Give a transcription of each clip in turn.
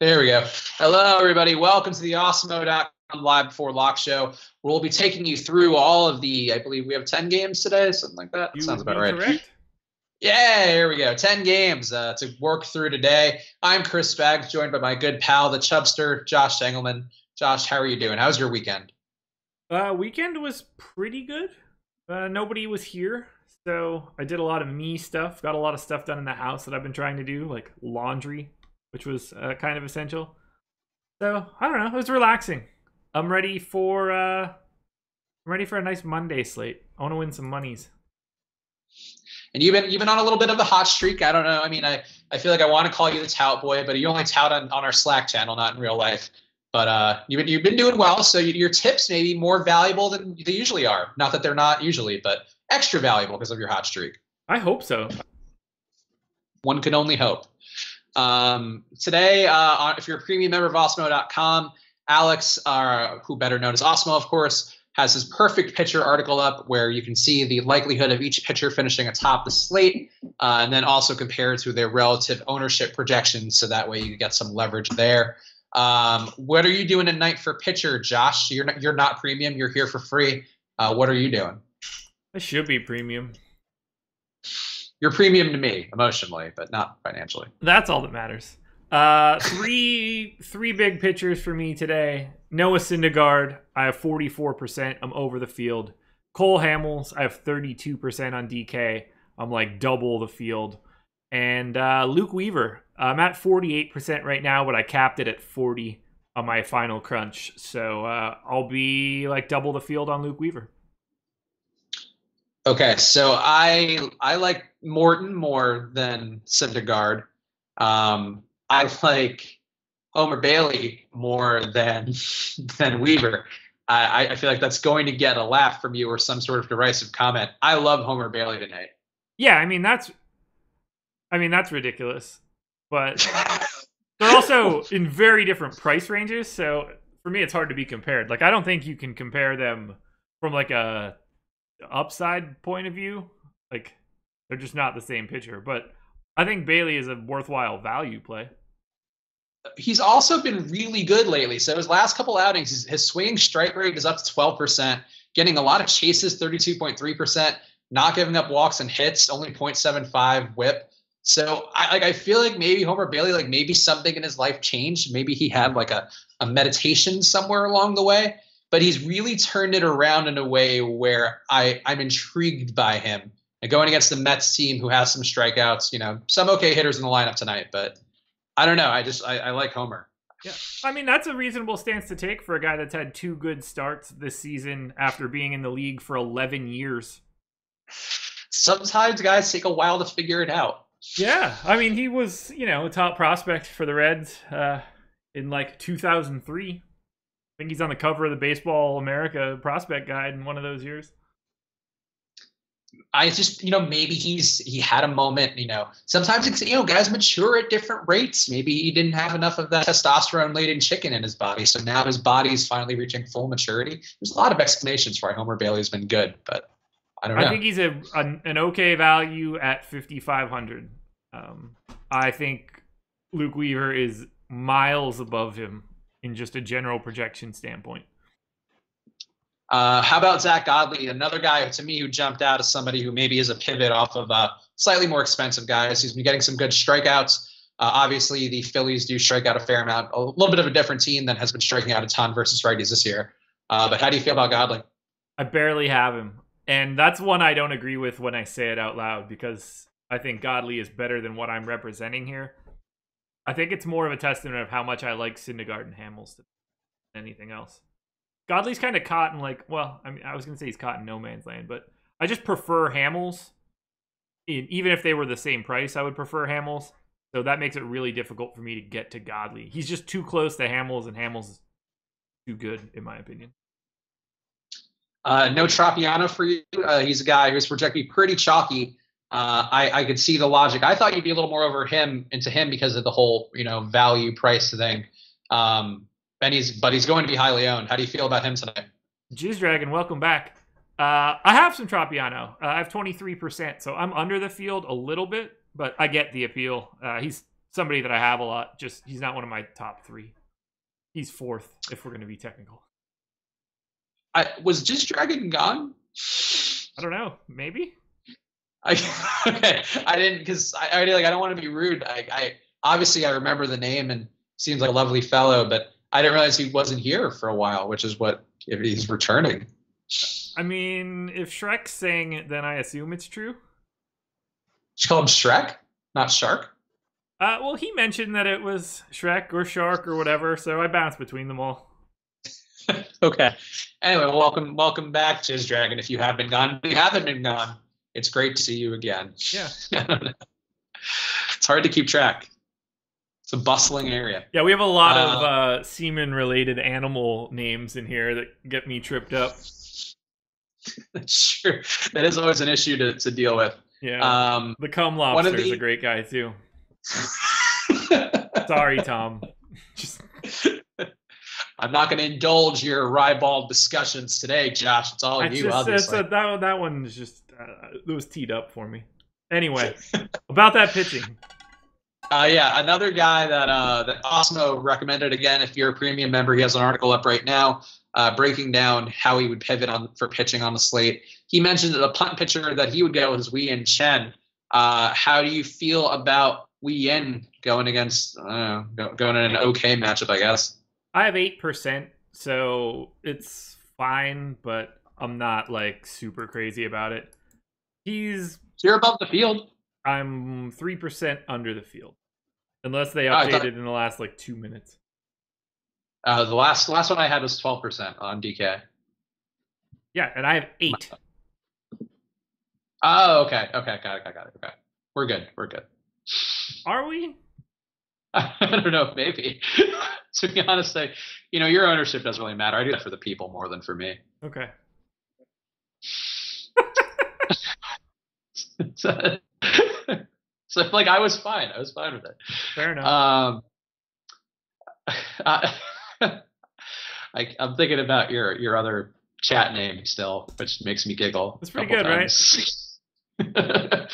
There we go. Hello, everybody. Welcome to the Awesemo.com Live Before Lock show. We'll be taking you through all of I believe we have 10 games today, something like that. Sounds about right. Correct? Yeah, here we go. 10 games to work through today. I'm Chris Spaggs, joined by my good pal, the Chubster, Josh Engelman. Josh, how are you doing? How's your weekend? Weekend was pretty good. Nobody was here, so I did a lot of me stuff. Got a lot of stuff done in the house that I've been trying to do, like laundry, which was kind of essential. So I don't know. It was relaxing. I'm ready for a nice Monday slate. I want to win some monies. And you've been on a little bit of a hot streak. I don't know. I mean, I feel like I want to call you the tout boy, but you only tout on our Slack channel, not in real life. But you've been doing well, so your tips may be more valuable than they usually are. Not that they're not usually, but extra valuable because of your hot streak. I hope so. One can only hope. Today, if you're a premium member of Awesemo.com, Alex, who better known as Awesemo, of course, has his perfect pitcher article up where you can see the likelihood of each pitcher finishing atop the slate, and then also compare to their relative ownership projections, so that way you get some leverage there. What are you doing tonight for pitcher, Josh? You're not premium. You're here for free. What are you doing? I should be premium. You're premium to me emotionally, but not financially. That's all that matters. Three big pitchers for me today. Noah Syndergaard, I have 44%. I'm over the field. Cole Hamels, I have 32% on DK. I'm like double the field. And Luke Weaver, I'm at 48% right now, but I capped it at 40 on my final crunch. So I'll be like double the field on Luke Weaver. Okay, so I like Morton more than Syndergaard. I like Homer Bailey more than Weaver. I feel like that's going to get a laugh from you or some sort of derisive comment. I love Homer Bailey tonight. Yeah, I mean that's ridiculous. But they're also in very different price ranges, so for me it's hard to be compared. Like I don't think you can compare them from like a upside point of view. Like they're just not the same pitcher, but I think Bailey is a worthwhile value play. He's also been really good lately. So his last couple outings, his swinging strike rate is up to 12%, getting a lot of chases, 32.3%, not giving up walks and hits, only 0.75 whip. So I feel like maybe Homer Bailey, like maybe something in his life changed. Maybe he had like a meditation somewhere along the way, but he's really turned it around in a way where I'm intrigued by him. And going against the Mets team who has some strikeouts, some okay hitters in the lineup tonight, but I don't know. I like Homer. Yeah, I mean, that's a reasonable stance to take for a guy that's had 2 good starts this season after being in the league for 11 years. Sometimes guys take a while to figure it out. Yeah, I mean, he was, a top prospect for the Reds in like 2003. I think he's on the cover of the Baseball America prospect guide in one of those years. I just, maybe he had a moment, sometimes it's, guys mature at different rates. Maybe he didn't have enough of that testosterone laden chicken in his body. So now his body's finally reaching full maturity. There's a lot of explanations for why Homer Bailey's been good, but I don't know. I think he's an okay value at 5,500. I think Luke Weaver is miles above him in just a general projection standpoint. How about Zach Godley, another guy to me who jumped out as somebody who maybe is a pivot off of slightly more expensive guys. He's been getting some good strikeouts. Obviously, the Phillies do strike out a fair amount. A little bit of a different team that has been striking out a ton versus righties this year. But how do you feel about Godley? I barely have him. And that's one I don't agree with when I say it out loud because I think Godley is better than what I'm representing here. I think it's more of a testament of how much I like Syndergaard and Hamels than anything else. Godley's kind of caught in I was going to say he's caught in no man's land, but I just prefer Hamels. Even if they were the same price, I would prefer Hamels. So that makes it really difficult for me to get to Godley. He's just too close to Hamels, and Hamels is too good, in my opinion. No Tropiano for you. He's a guy who's projected to be pretty chalky. I could see the logic. I thought you'd be a little more into him because of the whole, value price thing. But he's going to be highly owned. How do you feel about him tonight? Jizz Dragon, welcome back. I have some Tropiano. I have 23%, so I'm under the field a little bit, but I get the appeal. He's somebody that I have a lot. Just he's not one of my top 3. He's 4th if we're going to be technical. Was just Dragon gone? I don't know. Maybe. Okay. I didn't because I already I don't want to be rude. I obviously I remember the name and seems like a lovely fellow, but I didn't realize he wasn't here for a while, which is what if he's returning. I mean, if Shrek's saying it, then I assume it's true. Did you call him Shrek, not Shark? Well, he mentioned that it was Shrek or Shark or whatever, so I bounced between them all. Okay. Anyway, welcome back, Jizz Dragon. If you have been gone, if you haven't been gone, it's great to see you again. Yeah. It's hard to keep track. It's a bustling area. Yeah, we have a lot of semen-related animal names in here that get me tripped up. Sure. That is always an issue to deal with. Yeah. The cum lobster is a great guy, too. Sorry, Tom. I'm not going to indulge your ribald discussions today, Josh. It's all you, obviously. That one is just it was teed up for me. Anyway, about that pitching. Yeah, another guy that Osmo recommended again. If you're a premium member, he has an article up right now breaking down how he would pivot for pitching on the slate. He mentioned that the punt pitcher that he would go was Wei Yin Chen. How do you feel about Wei Yin going against going in an okay matchup? I guess I have 8%, so it's fine, but I'm not like super crazy about it. You're above the field. I'm 3% under the field, unless they updated in the last 2 minutes. The last one I had was 12% on DK. Yeah, and I have 8. Oh, okay. Got it. Okay, we're good. Are we? I don't know. Maybe. To be honest, your ownership doesn't really matter. I do that for the people more than for me. Okay. So I was fine. I was fine with it. Fair enough. I'm thinking about your other chat name still, which makes me giggle. That's pretty good, times. Right?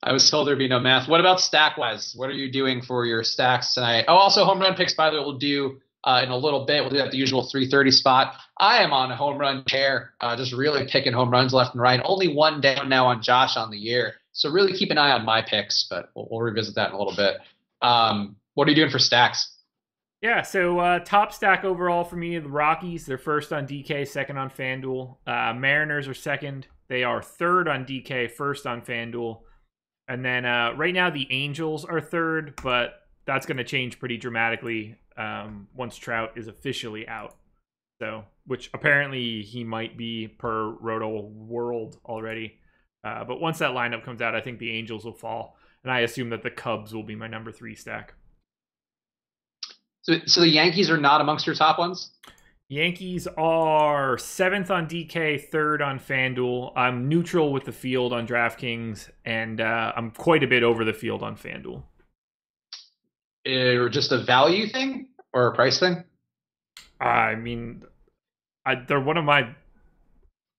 I was told there'd be no math. What about stack-wise? What are you doing for your stacks tonight? Oh, also home run picks, by the way, we'll do in a little bit. We'll do that at the usual 3:30 spot. I am on a home run tear, just really picking home runs left and right. Only one down now on Josh on the year. So really keep an eye on my picks, but we'll revisit that in a little bit. What are you doing for stacks? Yeah, so top stack overall for me, the Rockies. They're first on DK, second on FanDuel. Mariners are second. They are third on DK, first on FanDuel. And then right now the Angels are third, but that's going to change pretty dramatically once Trout is officially out. So, which apparently he might be per Roto World already. But once that lineup comes out, I think the Angels will fall. And I assume that the Cubs will be my number 3 stack. So the Yankees are not amongst your top ones? Yankees are 7th on DK, 3rd on FanDuel. I'm neutral with the field on DraftKings, and I'm quite a bit over the field on FanDuel. Just a value thing or a price thing? I mean, they're one of my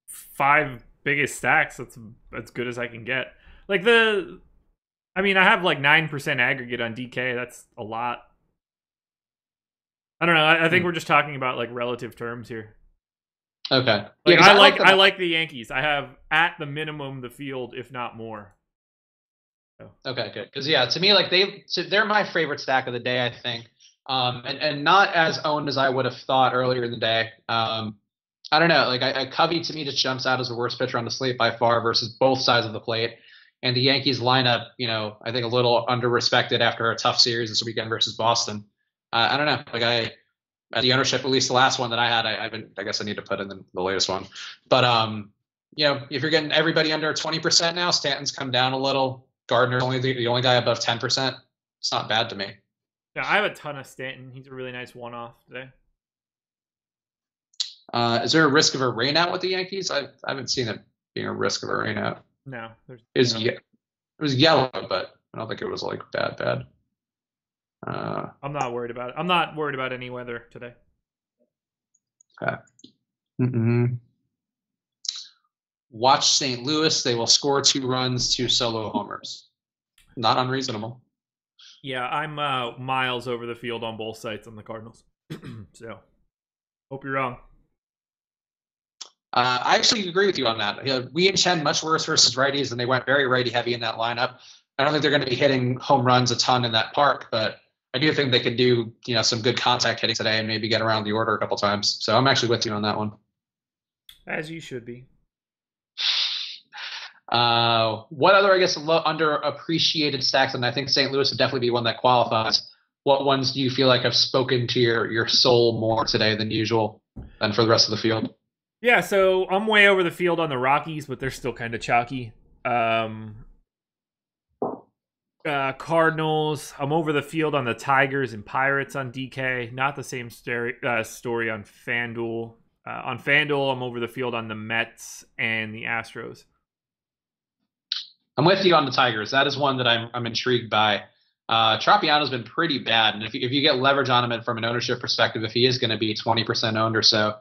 5 biggest stacks. That's as good as I can get. I have 9% aggregate on DK. That's a lot. I don't know. I think we're just talking about relative terms here. Okay. I like the Yankees. I have at the minimum the field, if not more. So. Okay, good. Because to me, they're my favorite stack of the day, I think, and not as owned as I would have thought earlier in the day. I don't know. Covey to me just jumps out as the worst pitcher on the slate by far versus both sides of the plate. And the Yankees lineup, I think a little under-respected after a tough series this weekend versus Boston. I don't know. The ownership, at least the last one that I had, I guess I need to put in the latest one. But if you're getting everybody under 20% now, Stanton's come down a little. Gardner's only the only guy above 10%. It's not bad to me. Yeah, I have a ton of Stanton. He's a really nice one-off today. Is there a risk of a rainout with the Yankees? I haven't seen it being a risk of a rainout. No, it was yellow, but I don't think it was bad. I'm not worried about it. I'm not worried about any weather today. Okay. Mm-hmm. Watch St. Louis. They will score 2 runs, 2 solo homers. Not unreasonable. Yeah, I'm miles over the field on both sides on the Cardinals. So, hope you're wrong. I actually agree with you on that. Wei and Chen much worse versus righties, and they went very righty heavy in that lineup. I don't think they're going to be hitting home runs a ton in that park, but I do think they could do some good contact hitting today and maybe get around the order a couple times. So I'm actually with you on that one. As you should be. What other, I guess, underappreciated stacks? And I think St. Louis would definitely be one that qualifies. What ones do you feel like have spoken to your soul more today than usual than for the rest of the field? Yeah, so I'm way over the field on the Rockies, but they're still kind of chalky. Cardinals, I'm over the field on the Tigers and Pirates on DK. Not the same story on FanDuel. On FanDuel, I'm over the field on the Mets and the Astros. I'm with you on the Tigers. That is one that I'm intrigued by. Tropiano's been pretty bad, and if you get leverage on him from an ownership perspective, if he is going to be 20% owned or so,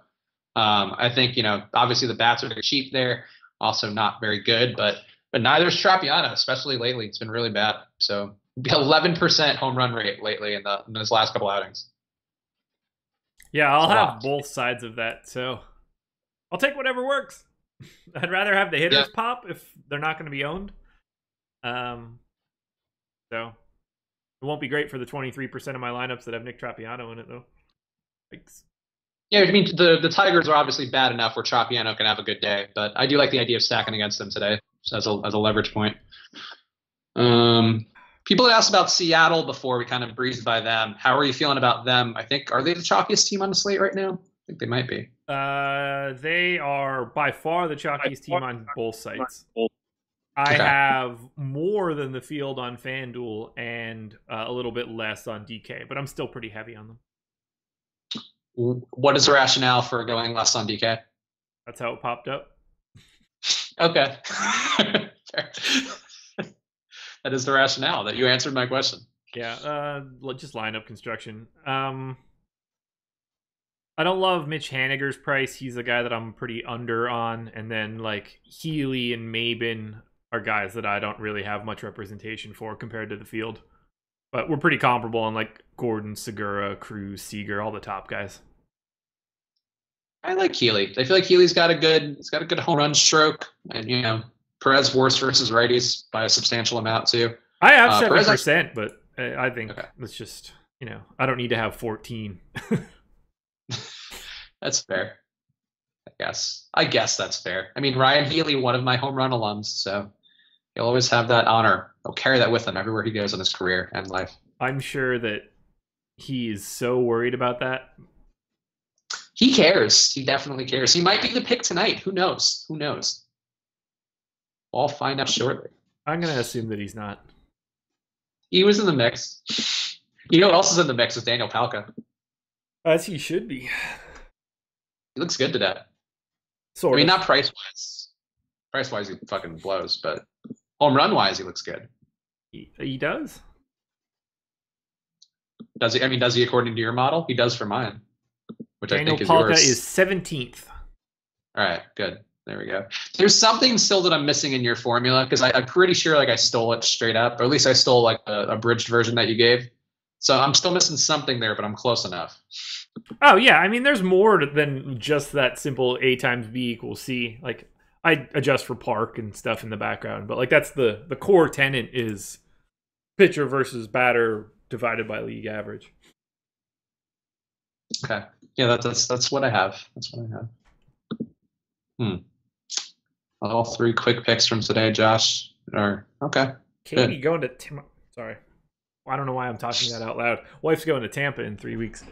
I think obviously the bats are very cheap there, also not very good, but neither's Tropiano, especially lately. It's been really bad. So 11% home run rate lately in those last couple outings. Yeah, I'll have both sides of that, so I'll take whatever works. I'd rather have the hitters pop if they're not going to be owned. So it won't be great for the 23% of my lineups that have Nick Tropiano in it, though. Thanks. Yeah, I mean, the Tigers are obviously bad enough where Tropiano can have a good day, but I do like the idea of stacking against them today as a leverage point. People had asked about Seattle before we kind of breezed by them. How are you feeling about them? I think, are they the chalkiest team on the slate right now? I think they might be. They are by far the chalkiest team on both sites. I have more than the field on FanDuel and a little bit less on DK, but I'm still pretty heavy on them. What is the rationale for going less on DK? That's how it popped up. Okay. That is the rationale. That you answered my question. Yeah, just lineup construction. I don't love Mitch Haniger's price. He's a guy that I'm pretty under on. And then like Healy and Maben are guys that I don't really have much representation for compared to the field. But we're pretty comparable on like Gordon, Segura, Cruz, Seager, all the top guys. I like Healy. I feel like Healy's got a good home run stroke, and Perez worse versus righties by a substantial amount too. I have 7%, but I think it's just I don't need to have 14. That's fair. I guess that's fair. I mean, Ryan Healy, one of my home run alums, so he'll always have that honor. He'll carry that with him everywhere he goes in his career and life. I'm sure that he is so worried about that. He cares. He definitely cares. He might be the pick tonight. Who knows? I'll find out shortly. I'm going to assume that he's not. He was in the mix. You know what else is in the mix is Daniel Palka. As he should be. He looks good today. I mean, not price-wise. Price-wise, he fucking blows, but home run-wise, he looks good. He does? Does he? I mean, does he according to your model? He does for mine. Which Daniel I think Palka is yours. is 17th. All right, good. There we go. There's something still that I'm missing in your formula because I'm pretty sure like I stole it straight up, or at least I stole like a abridged version that you gave. So I'm still missing something there, but I'm close enough. Oh yeah, I mean there's more than just that simple A times B equals C. Like I adjust for park and stuff in the background, but like that's the core tenet is pitcher versus batter divided by league average. Okay. Yeah, that's what I have. That's what I have. All 3 quick picks from today, Josh. Okay. Katie going to sorry. I don't know why I'm talking that out loud. Wife's going to Tampa in 3 weeks.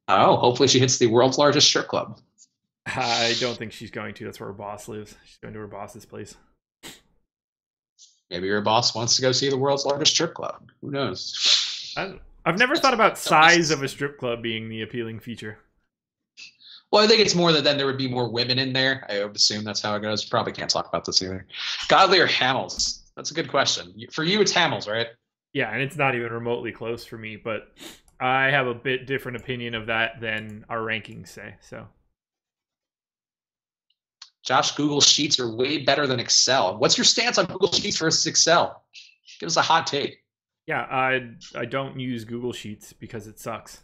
Oh, hopefully she hits the world's largest strip club. I don't think she's going to. That's where her boss lives. She's going to her boss's place. Maybe your boss wants to go see the world's largest strip club. Who knows? I've never thought about size of a strip club being the appealing feature. Well, I think it's more that then there would be more women in there. I would assume that's how it goes. Probably can't talk about this either. Godley or Hamels? That's a good question. For you, it's Hamels, right? Yeah, and it's not even remotely close for me, but I have a bit different opinion of that than our rankings say. So Josh, Google Sheets are way better than Excel. What's your stance on Google Sheets versus Excel? Give us a hot take. Yeah, I don't use Google Sheets because it sucks.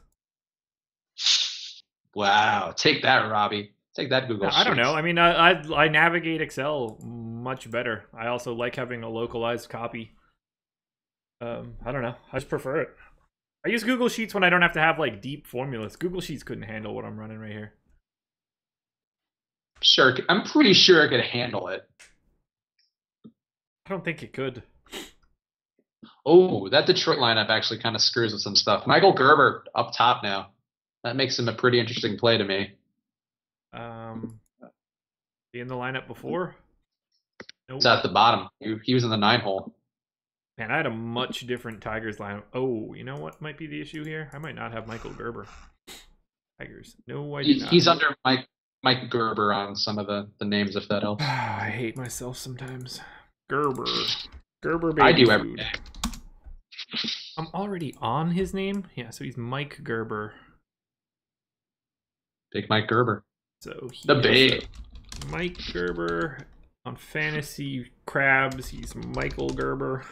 Wow, take that, Robbie. Take that, Google Sheets. I don't know. I mean, I navigate Excel much better. I also like having a localized copy. I don't know. I just prefer it. I use Google Sheets when I don't have to have like deep formulas. Google Sheets couldn't handle what I'm running right here. Sure, I'm pretty sure it could handle it. I don't think it could. Oh, that Detroit lineup actually kind of screws with some stuff. Michael Gerber up top now. That makes him a pretty interesting play to me. Be in the lineup before? Nope. He's at the bottom. He was in the 9 hole. Man, I had a much different Tigers lineup. Oh, you know what might be the issue here? I might not have Michael Gerber. Tigers. No, I did not. He's under Mike Gerber on some of the names, if that helps. I hate myself sometimes. Gerber baby I do food. every day. I'm already on his name? Yeah, so he's Mike Gerber. Big Mike Gerber. So the big Mike Gerber on Fantasy Crabs. He's Michael Gerber.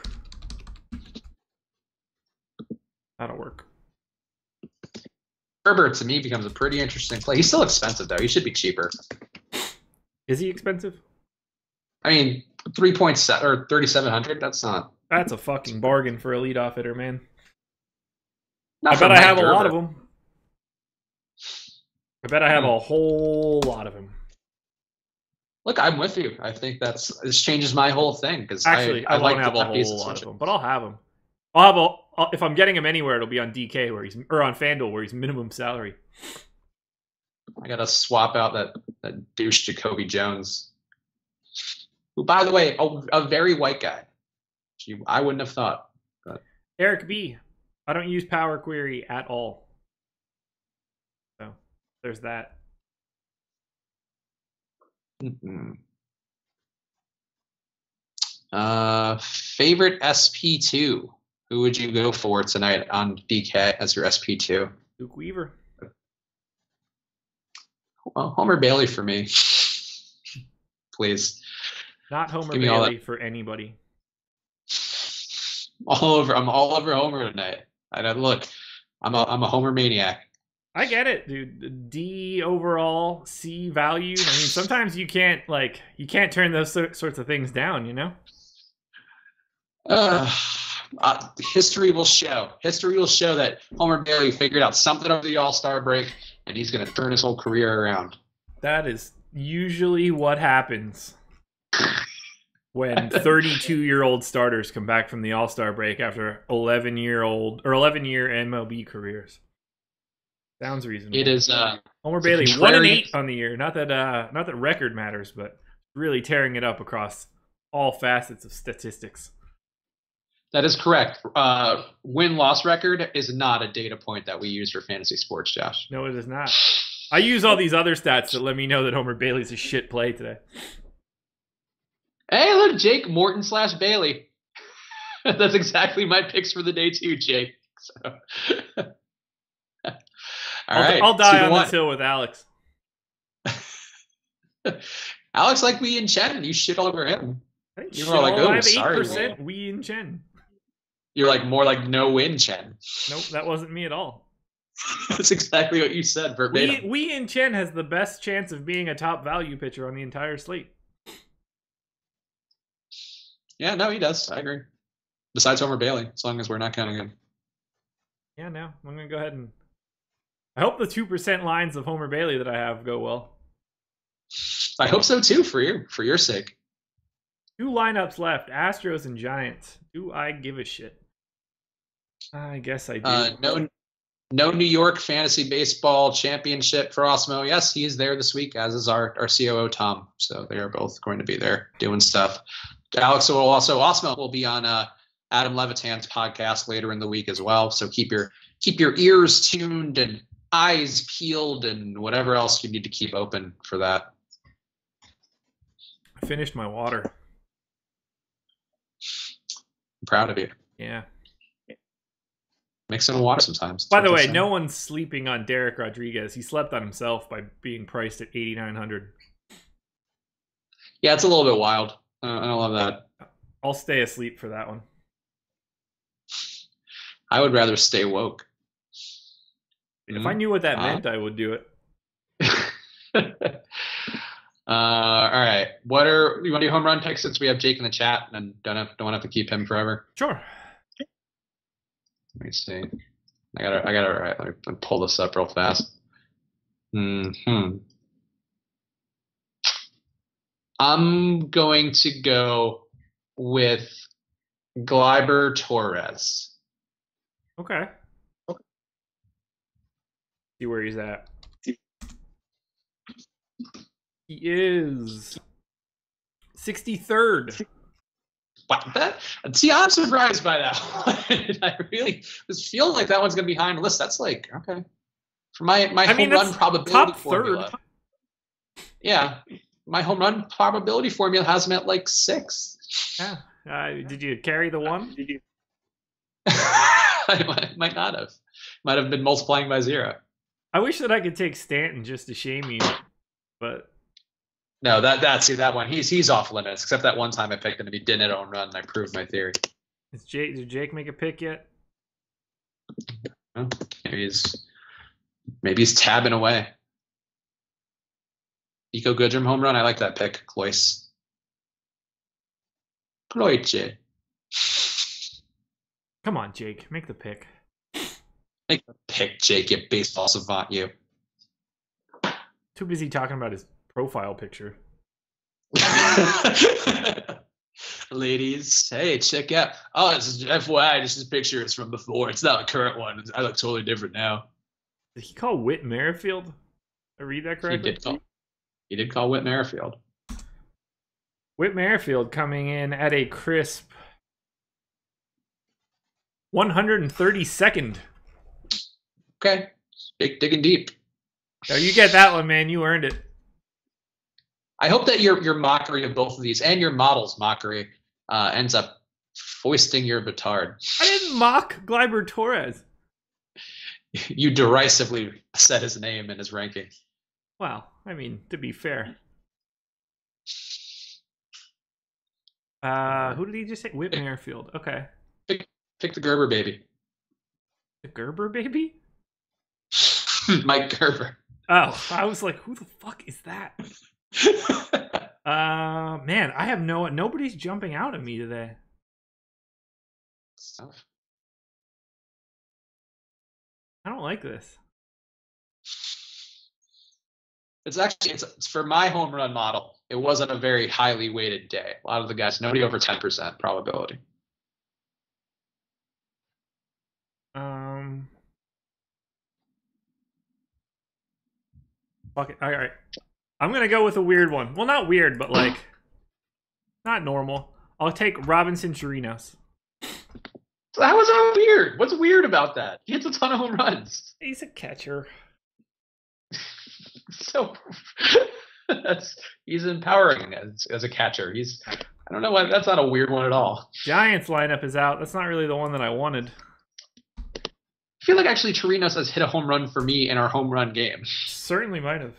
That'll work. Gerber to me becomes a pretty interesting play. He's still expensive though. He should be cheaper. Is he expensive? I mean, 3.7 or 3,700. That's not. That's a fucking bargain for a leadoff hitter, man. Not I bet I have Gerber. a lot of them. I bet I have a whole lot of them. Look, I'm with you. I think this changes my whole thing because actually I like won't have a whole lot of them, but I'll have them. If I'm getting him anywhere, it'll be on DK or on FanDuel where he's minimum salary. I gotta swap out that douche Jacoby Jones, who, by the way, a very white guy. I wouldn't have thought. But. Eric B. I don't use Power Query at all. So there's that. Mm-hmm. Favorite SP2? Who would you go for tonight on DK as your SP2? Luke Weaver. Well, Homer Bailey for me. Please. Not Homer Bailey for anybody. I'm all over Homer tonight. Look, I'm a Homer maniac. I get it, dude. D overall, C value. I mean, sometimes you can't turn those sorts of things down, you know? History will show. History will show that Homer Bailey figured out something over the All-Star break, and he's going to turn his whole career around. That is usually what happens when 32-year-old starters come back from the All-Star break after 11-year MLB careers. Sounds reasonable. It is. Homer Bailey 1-8 on the year. Not that record matters, but really tearing it up across all facets of statistics. That is correct. Win-loss record is not a data point that we use for fantasy sports, Josh. No, it is not. I use all these other stats that let me know that Homer Bailey's a shit play today. Hey, look, Jake Morton / Bailey. That's exactly my picks for the day too, Jake. So. I'll die on this hill with Alex. Alex like Wee and Chen. You shit all over him. You were like, I have 8% Wee and Chen. You're like more like no win Chen. Nope, that wasn't me at all. That's exactly what you said verbatim. Wee and Chen has the best chance of being a top value pitcher on the entire slate. Yeah, no, he does. I agree. Besides Homer Bailey, as long as we're not counting him. Yeah, no, I'm going to go ahead and... I hope the 2% lines of Homer Bailey that I have go well. I hope so too, for your sake. 2 lineups left, Astros and Giants. Do I give a shit? I guess I do. No New York Fantasy Baseball Championship for Osmo. Yes, he is there this week, as is our COO, Tom. So they are both going to be there doing stuff. Alex will also, Osmo will be on Adam Levitan's podcast later in the week as well. So keep your ears tuned and eyes peeled and whatever else you need to keep open for that. I finished my water. I'm proud of you. Yeah. Make some water sometimes. By the way, no one's sleeping on Derek Rodriguez. He slept on himself by being priced at $8,900. Yeah, it's a little bit wild. I don't love that. I'll stay asleep for that one. I would rather stay woke. If I knew what that meant, I would do it. All right. You want to do home run picks since we have Jake in the chat and don't have to keep him forever? Sure. Let me see. I got it. All right. Let me pull this up real fast. I'm going to go with Gleyber Torres. Okay. See where he's at. He is 63rd. Wow, see, I'm surprised by that one. I really was feeling like that one's going to be high on the list. That's like, okay. For my home run probability top formula. Third. Yeah. My home run probability formula has him at like 6. Yeah. Did you carry the 1? I might not have. Might have been multiplying by 0. I wish that I could take Stanton just to shame you, but no, that one. He's off limits. Except that one time I picked him and he didn't hit a home run, and I proved my theory. Did Jake make a pick yet? Well, maybe he's tabbing away. Nico Goodrum home run. I like that pick. Cloyce. Come on, Jake. Make the pick. Make the pick, Jake. You baseball savant, you. Too busy talking about his profile picture. Ladies, hey, check out. Oh, this is FYI. This is pictures from before. It's not a current one. I look totally different now. Did he call Whit Merrifield? Did I read that correctly? He did call Whit Merrifield. Whit Merrifield coming in at a crisp 132nd. Okay. Digging deep. No, you get that one, man. You earned it. I hope that your mockery of both of these and your model's mockery ends up foisting your batard. I didn't mock Gleyber Torres. You derisively said his name in his ranking. Well, I mean, to be fair. Who did he just say? Whit Merrifield. Okay. Pick the Gerber baby. The Gerber baby? Mike Gerber. Oh, I was like, who the fuck is that? Man, I have nobody's jumping out at me today. Stuff. I don't like this. It's for my home run model. It wasn't a very highly weighted day. A lot of the guys, nobody over 10% probability. Fuck it. All right. I'm gonna go with a weird one. Well, not weird, but like not normal. I'll take Robinson Chirinos. How was that weird? What's weird about that? He hits a ton of home runs. He's a catcher. So he's empowering as a catcher. I don't know why that's not a weird one at all. Giants lineup is out. That's not really the one that I wanted. I feel like actually Chirinos has hit a home run for me in our home run game. Certainly might have.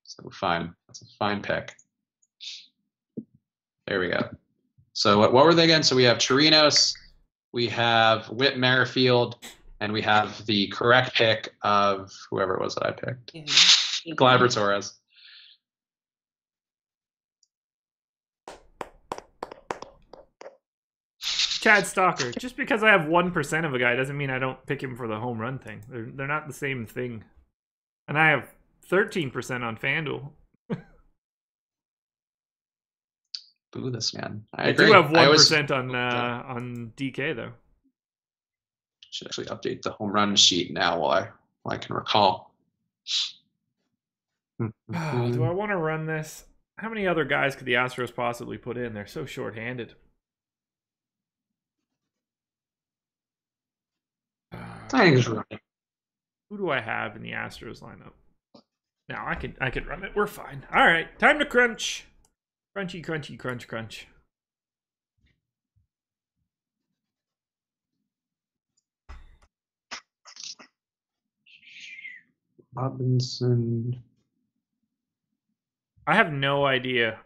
So fine. That's a fine pick. There we go. So what were they again? So we have Chirinos, we have Whit Merrifield, and we have the correct pick of whoever it was that I picked. Gleyber Torres. Chad Stalker. Just because I have 1% of a guy doesn't mean I don't pick him for the home run thing. They're not the same thing. And I have 13% on FanDuel. Boo this man. I do have 1% on DK though. Should actually update the home run sheet now while I can recall. Do I want to run this? How many other guys could the Astros possibly put in? They're so short-handed. Who do I have in the Astros lineup? Now I could run it. We're fine. All right, time to crunch. Crunchy, crunchy, crunch, crunch. Robinson. I have no idea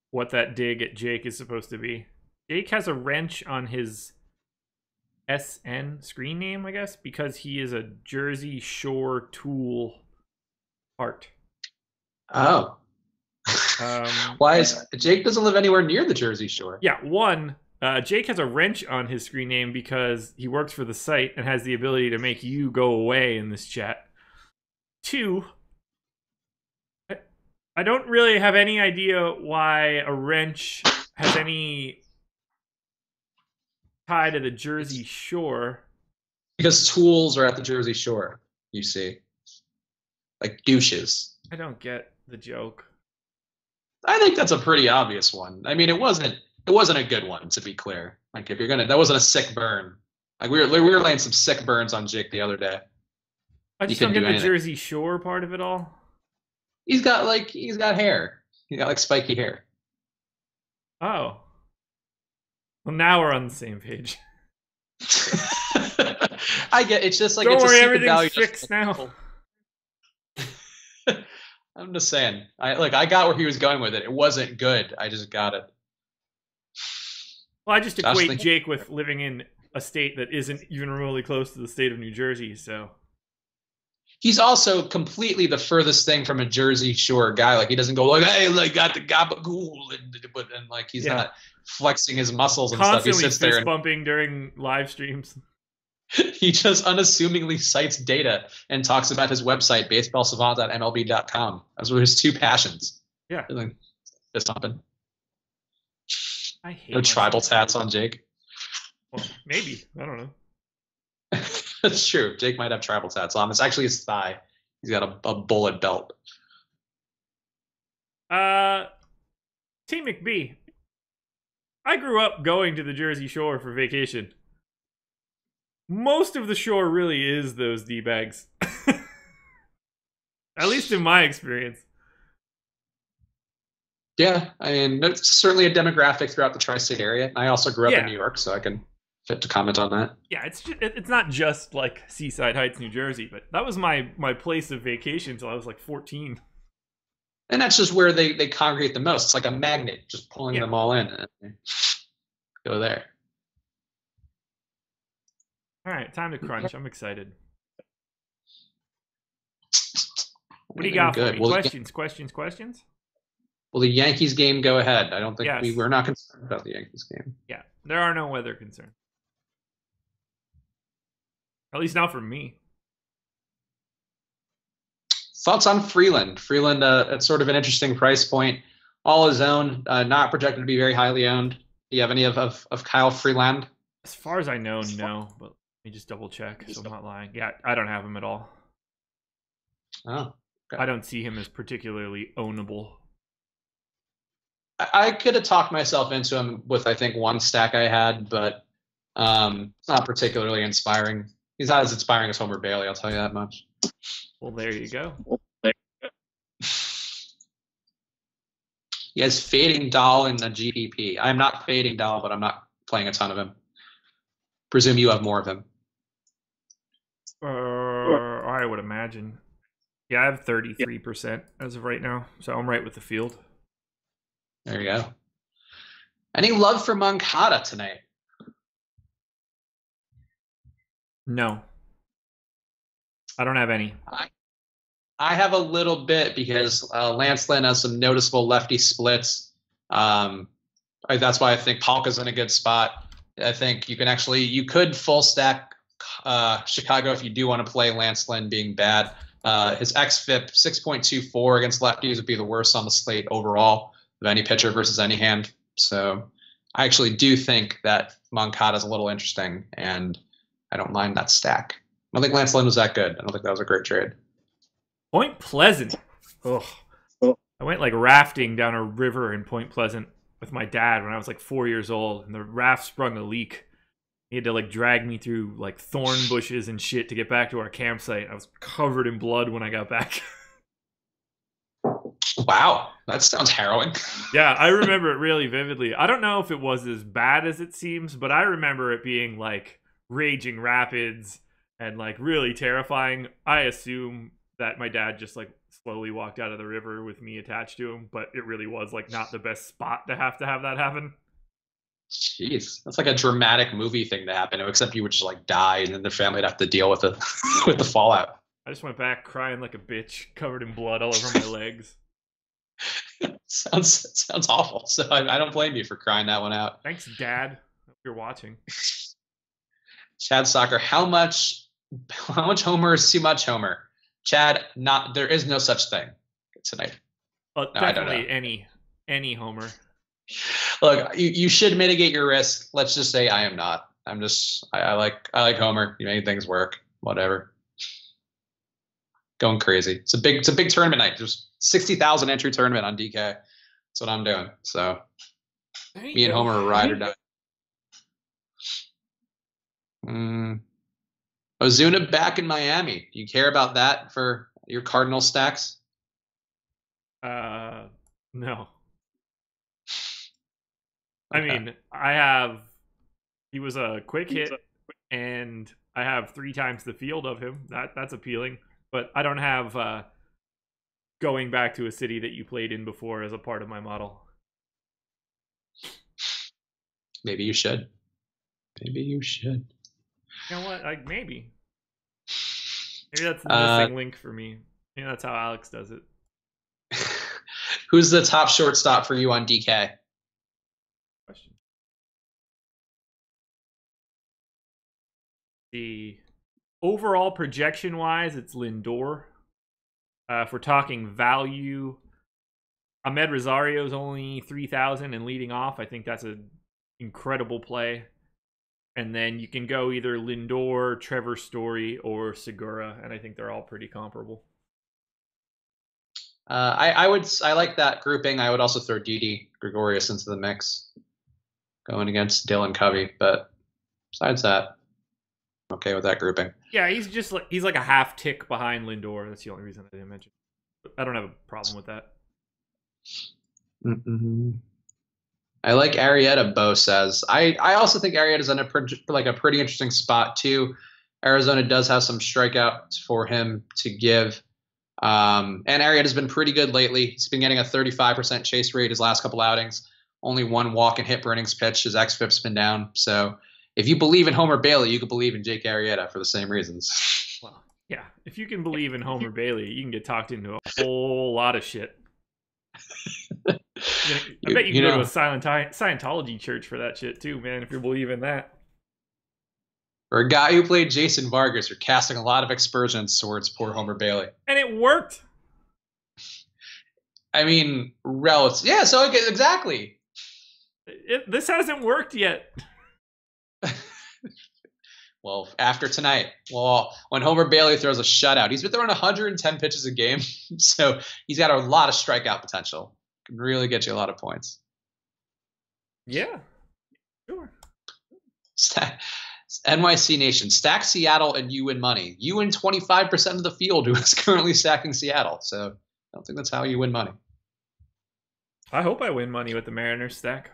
what that dig at Jake is supposed to be. Jake has a wrench on his SN screen name, I guess, because he is a Jersey Shore tool part. Oh. Why is Jake doesn't live anywhere near the Jersey Shore? Yeah, one, Jake has a wrench on his screen name because he works for the site and has the ability to make you go away in this chat. Two, I don't really have any idea why a wrench has any tie to the Jersey Shore. Because tools are at the Jersey Shore, you see. Like douches. I don't get the joke. I think that's a pretty obvious one. I mean, it wasn't a good one, to be clear. Like if you're gonna, that wasn't a sick burn. Like we were laying some sick burns on Jake the other day. I just don't get the Jersey Shore part of it all. He's got hair. He's got like spiky hair. Oh. Well, now we're on the same page. I get it's just like don't it's worry, a everything's fixed now. I'm just saying. I got where he was going with it. It wasn't good. I just got it. Well, I just equate Jake with living in a state that isn't even remotely close to the state of New Jersey, so. He's also completely the furthest thing from a Jersey Shore guy. Like he doesn't go like, "Hey, like got the gabagool," and like he's not flexing his muscles and constantly stuff. He sits there and bumping during live streams. He just unassumingly cites data and talks about his website, baseballsavant.mlb.com. Those were his two passions. Yeah, like fist pumping. I hate no tribal tats on Jake. Well, maybe I don't know. That's true. Jake might have tribal tats on. It's actually his thigh. He's got a bullet belt. T McB. I grew up going to the Jersey Shore for vacation. Most of the shore really is those D-bags. At least in my experience. Yeah, I mean, it's certainly a demographic throughout the tri-state area. I also grew up in New York, so I can fit to comment on that. Yeah, it's not just like Seaside Heights, New Jersey, but that was my place of vacation until I was like 14. And that's just where they congregate the most. It's like a magnet, just pulling them all in. And go there. All right, time to crunch. I'm excited. What do you got for me? Questions? Will the Yankees game go ahead? I don't think we're not concerned about the Yankees game. Yeah, there are no weather concerns. At least not for me. Thoughts on Freeland? Freeland, at sort of an interesting price point. All his own, not projected to be very highly owned. Do you have any of Kyle Freeland? As far as I know, no. But let me just double check so I'm not lying. Yeah, I don't have him at all. Oh. Okay. I don't see him as particularly ownable. I could have talked myself into him with, I think, one stack I had, but it's not particularly inspiring. He's not as inspiring as Homer Bailey, I'll tell you that much. Well, there you go. He has fading Dahl in the GPP. I'm not fading Dahl, but I'm not playing a ton of him. Presume you have more of him. I would imagine. Yeah, I have 33% as of right now, so I'm right with the field. There you go. Any love for Moncada tonight? No. I don't have any. I have a little bit because Lance Lynn has some noticeable lefty splits. That's why I think Palka's in a good spot. I think you could full stack Chicago if you do want to play Lance Lynn being bad. His xFIP 6.24 against lefties would be the worst on the slate overall of any pitcher versus any hand. So I actually do think that Moncada is a little interesting, and I don't mind that stack. I don't think Lance Lynn was that good. I don't think that was a great trade. Point Pleasant. Ugh. I went like rafting down a river in Point Pleasant with my dad when I was like 4 years old, and the raft sprung a leak. He had to like drag me through like thorn bushes and shit to get back to our campsite. I was covered in blood when I got back. Wow, that sounds harrowing. Yeah, I remember it really vividly. I don't know if it was as bad as it seems, but I remember it being like raging rapids and like really terrifying. I assume that my dad just like slowly walked out of the river with me attached to him, but it really was like not the best spot to have that happen. Jeez, that's like a dramatic movie thing to happen, except you would just like die, and then the family would have to deal with it with the fallout. I just went back crying like a bitch, covered in blood all over my legs. Sounds awful. So I don't blame you for crying that one out. Thanks, Dad, if you're watching. Chad Soccer, how much Homer is too much Homer? Chad, there is no such thing tonight. No, definitely any Homer. Look, you should mitigate your risk. Let's just say I am not. I like Homer. You make things work. Whatever. Going crazy. It's a big tournament night. There's 60,000 entry tournament on DK. That's what I'm doing. So me and Homer are ride or die. Ozuna back in Miami. Do you care about that for your Cardinal stacks? No. Okay. I mean, he was a quick hit, and I have 3 times the field of him. That's appealing, but I don't have going back to a city that you played in before as a part of my model. Maybe you should. You know what? Maybe that's the missing link for me. That's how Alex does it. Who's the top shortstop for you on DK? Question. The overall projection wise, it's Lindor. If we're talking value, Ahmed Rosario's only 3,000 and leading off. I think that's an incredible play. And then you can go either Lindor, Trevor Story, or Segura, and I think they're all pretty comparable. I like that grouping. I would also throw Didi Gregorius into the mix, going against Dylan Covey. But besides that, I'm okay with that grouping. Yeah, he's like a half tick behind Lindor. That's the only reason I didn't mention. But I don't have a problem with that. I like Arrieta, Bo says. I also think Arrieta's in a pretty interesting spot too. Arizona does have some strikeouts for him to give. And Arrieta's been pretty good lately. He's been getting a 35% chase rate his last couple outings. Only 1 walk and hit per innings pitch. His xFIP's been down. So if you believe in Homer Bailey, you could believe in Jake Arrieta for the same reasons. Well, yeah. If you can believe in Homer Bailey, you can get talked into a whole lot of shit. I bet you can go to a Scientology church for that shit too, man, if you're believing that. For a guy who played Jason Vargas, you're casting a lot of aspersions towards poor Homer Bailey. And it worked. I mean, relative. Yeah, so okay, exactly. This hasn't worked yet. Well, after tonight, when Homer Bailey throws a shutout, he's been throwing 110 pitches a game, so he's got a lot of strikeout potential. Can really get you a lot of points. Yeah, sure. NYC Nation, stack Seattle and you win money. You win 25% of the field who is currently stacking Seattle, so I don't think that's how you win money. I hope I win money with the Mariners stack.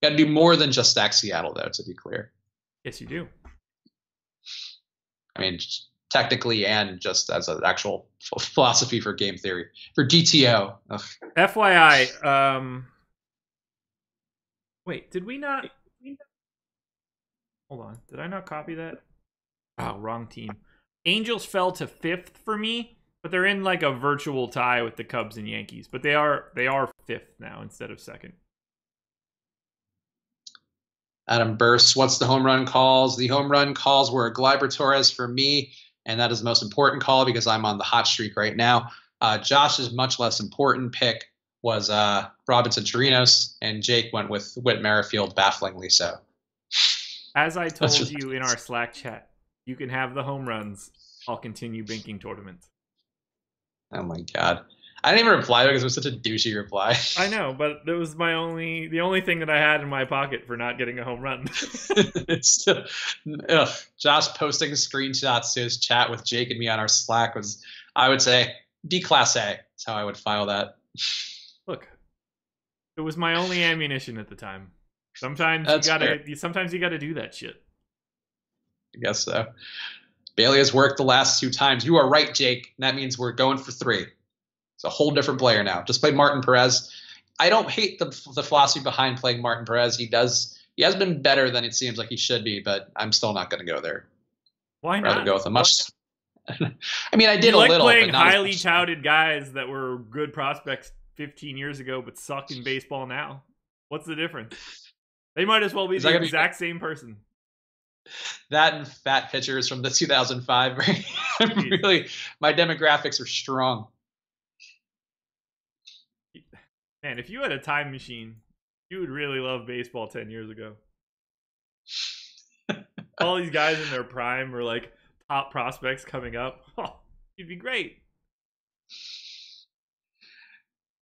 Got to do more than just stack Seattle, though, to be clear. Yes, you do. I mean, technically and just as an actual philosophy for game theory. For DTO. Ugh. FYI, wait, did we not... Hold on. Did I not copy that? Oh, wrong team. Angels fell to 5th for me, but they're in like a virtual tie with the Cubs and Yankees. But they are 5th now instead of 2nd. Adam Burst, what's the home run calls? The home run calls were Gleyber Torres for me, and that is the most important call because I'm on the hot streak right now. Josh's much less important pick was Robinson Chirinos, and Jake went with Whit Merrifield, bafflingly so. As I told you in our Slack chat, you can have the home runs. I'll continue banking tournaments. Oh my god. I didn't even reply because it was such a douchey reply. I know, but it was the only thing that I had in my pocket for not getting a home run. It's still, Josh posting screenshots to his chat with Jake and me on our Slack was, I would say, D Class A. That's how I would file that. Look, it was my only ammunition at the time. Sometimes you gotta do that shit. I guess so. Bailey has worked the last 2 times. You are right, Jake. And that means we're going for 3. It's a whole different player now. Just play Martin Perez. I don't hate the philosophy behind playing Martin Perez. He has been better than it seems like he should be, but I'm still not going to go there. Why not? I'd rather go with a much. I mean, I did you like a little. playing but not highly touted guys that were good prospects 15 years ago, but suck in baseball now. What's the difference? They might as well be the exact same person. That and fat pitchers from the 2005. Really, my demographics are strong. Man, if you had a time machine, you would really love baseball 10 years ago. All these guys in their prime were like top prospects coming up. Oh, you'd be great.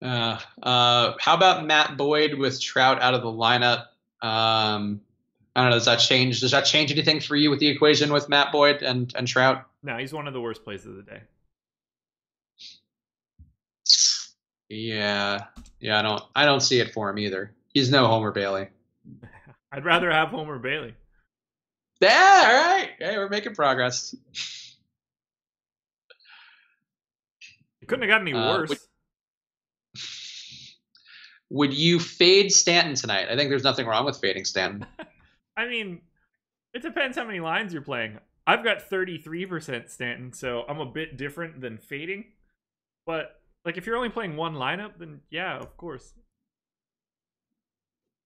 How about Matt Boyd with Trout out of the lineup? I don't know. Does that change anything for you with the equation with Matt Boyd and Trout? No, he's one of the worst plays of the day. Yeah. I don't see it for him either. He's no Homer Bailey. I'd rather have Homer Bailey. Yeah, all right. Hey, we're making progress. It couldn't have gotten any worse. Would you fade Stanton tonight? I think there's nothing wrong with fading Stanton. I mean, it depends how many lines you're playing. I've got 33% Stanton, so I'm a bit different than fading. But like, if you're only playing one lineup, then yeah, of course.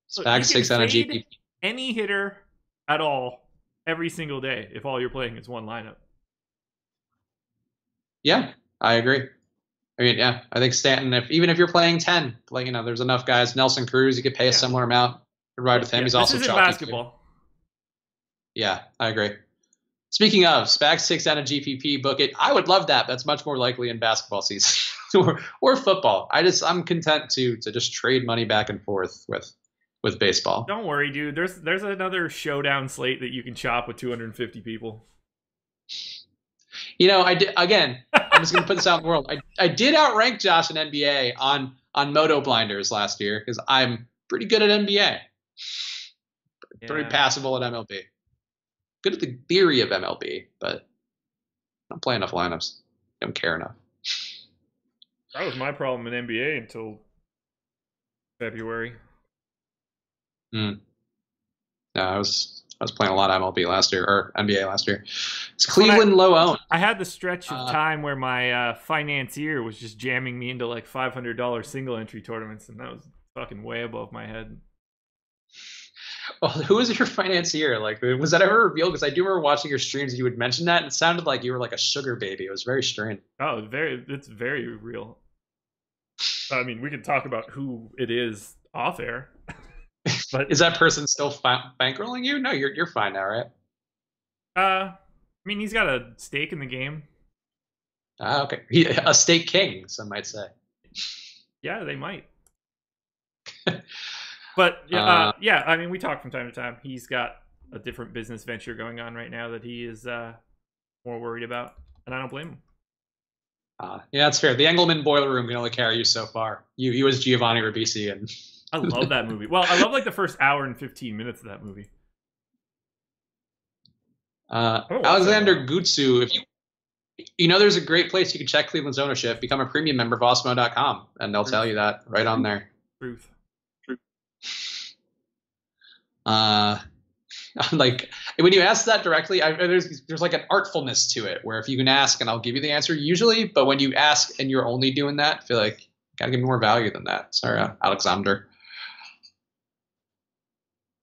Spag 6 on a GP. Any hitter at all every single day if all you're playing is one lineup. Yeah, I agree. I mean, yeah, I think Stanton, even if you're playing 10, like, there's enough guys. Nelson Cruz, you could pay a similar amount. You could ride with him. He's also chalky. Basketball. Too. Yeah, I agree. Speaking of, Spag 6 on a GPP, book it. I would love that. That's much more likely in basketball season or football. I'm content to just trade money back and forth with baseball. Don't worry, dude. There's another showdown slate that you can chop with 250 people. I did again. I'm just gonna put this out in the world. I did outrank Josh in NBA on Moto Blinders last year because I'm pretty good at NBA. Pretty passable at MLB. Good at the theory of MLB, but I don't play enough lineups. I don't care enough. That was my problem in NBA until February. No, I was playing a lot of MLB last year, or NBA last year. It's Cleveland low owned. I had the stretch of time where my financier was just jamming me into like $500 single entry tournaments, and that was fucking way above my head. Well, who was your financier? Like, was that ever revealed? Because I do remember watching your streams and you would mention that, and it sounded like you were like a sugar baby. It was very strange. Oh, it's very real. I mean, we can talk about who it is off air. But is that person still bankrolling you? No, you're fine now, right? I mean, he's got a stake in the game. Okay, a stake king, some might say. Yeah, they might. But yeah, I mean, we talk from time to time. He's got a different business venture going on right now that he is more worried about, and I don't blame him. Yeah, that's fair. The Engelman Boiler Room can only carry you so far. You as Giovanni Ribisi, and I love that movie. Well, I love like the first hour and 15 minutes of that movie. Alexander Gutsu, if there's a great place you can check Cleveland's ownership. Become a premium member of Awesemo.com, and they'll tell you that right on there. Truth. Like when you ask that directly, there's like an artfulness to it where if you can ask and I'll give you the answer usually, but when you ask and you're only doing that, I feel like you gotta give me more value than that. Sorry, Alexander.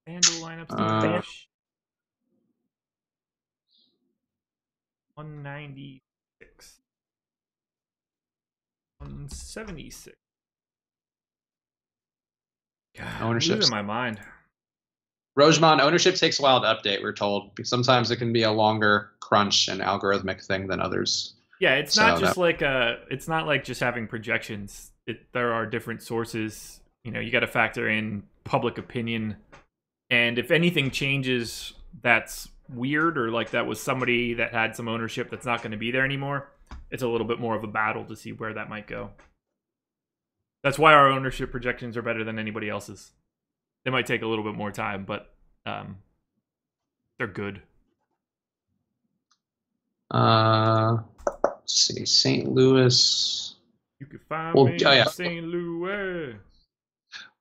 FanDuel lineups. 196. 176. God, ownership. I'm losing my mind. Rogemont, ownership takes a while to update, we're told. Sometimes it can be a longer crunch and algorithmic thing than others. Yeah, it's not just it's not like just having projections. There are different sources. You got to factor in public opinion. And if anything changes that's weird, or like that was somebody that had some ownership that's not going to be there anymore, it's a little bit more of a battle to see where that might go. That's why our ownership projections are better than anybody else's. They might take a little bit more time, but they're good. Let's see, St. Louis. You can find me in St. Louis.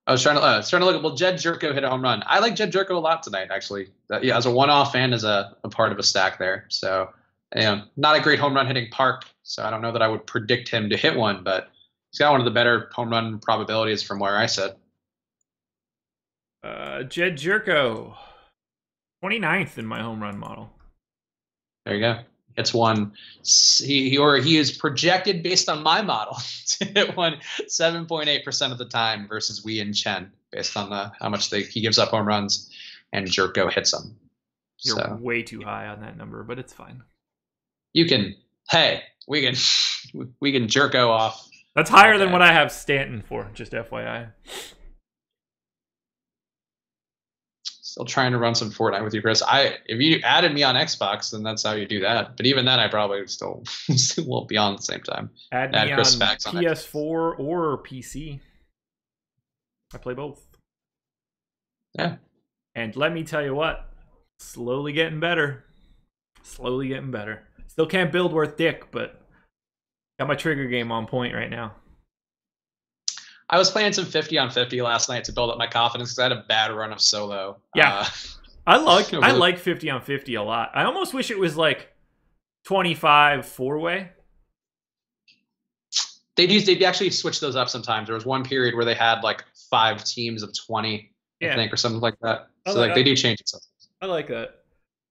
I was trying to look at. Well, Jed Jerko hit a home run. I like Jed Jerko a lot tonight, actually. Yeah, as a one-off and as a part of a stack there. So, not a great home run hitting park. So I don't know that I would predict him to hit one, but he's got one of the better home run probabilities from where I sit. Jed Jerko, 29th in my home run model. There you go. It's one. He is projected based on my model to hit one 7.8% of the time versus Wei and Chen based on how much he gives up home runs and Jerko hits them. You're way too high on that number, but it's fine. We can Jerko off. That's higher than what I have Stanton for, just FYI. Still trying to run some Fortnite with you, Chris. If you added me on Xbox, then that's how you do that. But even then, I probably still won't be on at the same time. Add me Chris on PS4 or PC. I play both. Yeah. And let me tell you what, slowly getting better. Slowly getting better. Still can't build worth dick, but got my trigger game on point right now. I was playing some 50 on 50 last night to build up my confidence because I had a bad run of solo. Yeah, I like 50 on 50 a lot. I almost wish it was like 25 4-way. They'd actually switch those up sometimes. There was one period where they had like 5 teams of 20, I think, or something like that. So they do change it sometimes. I like that.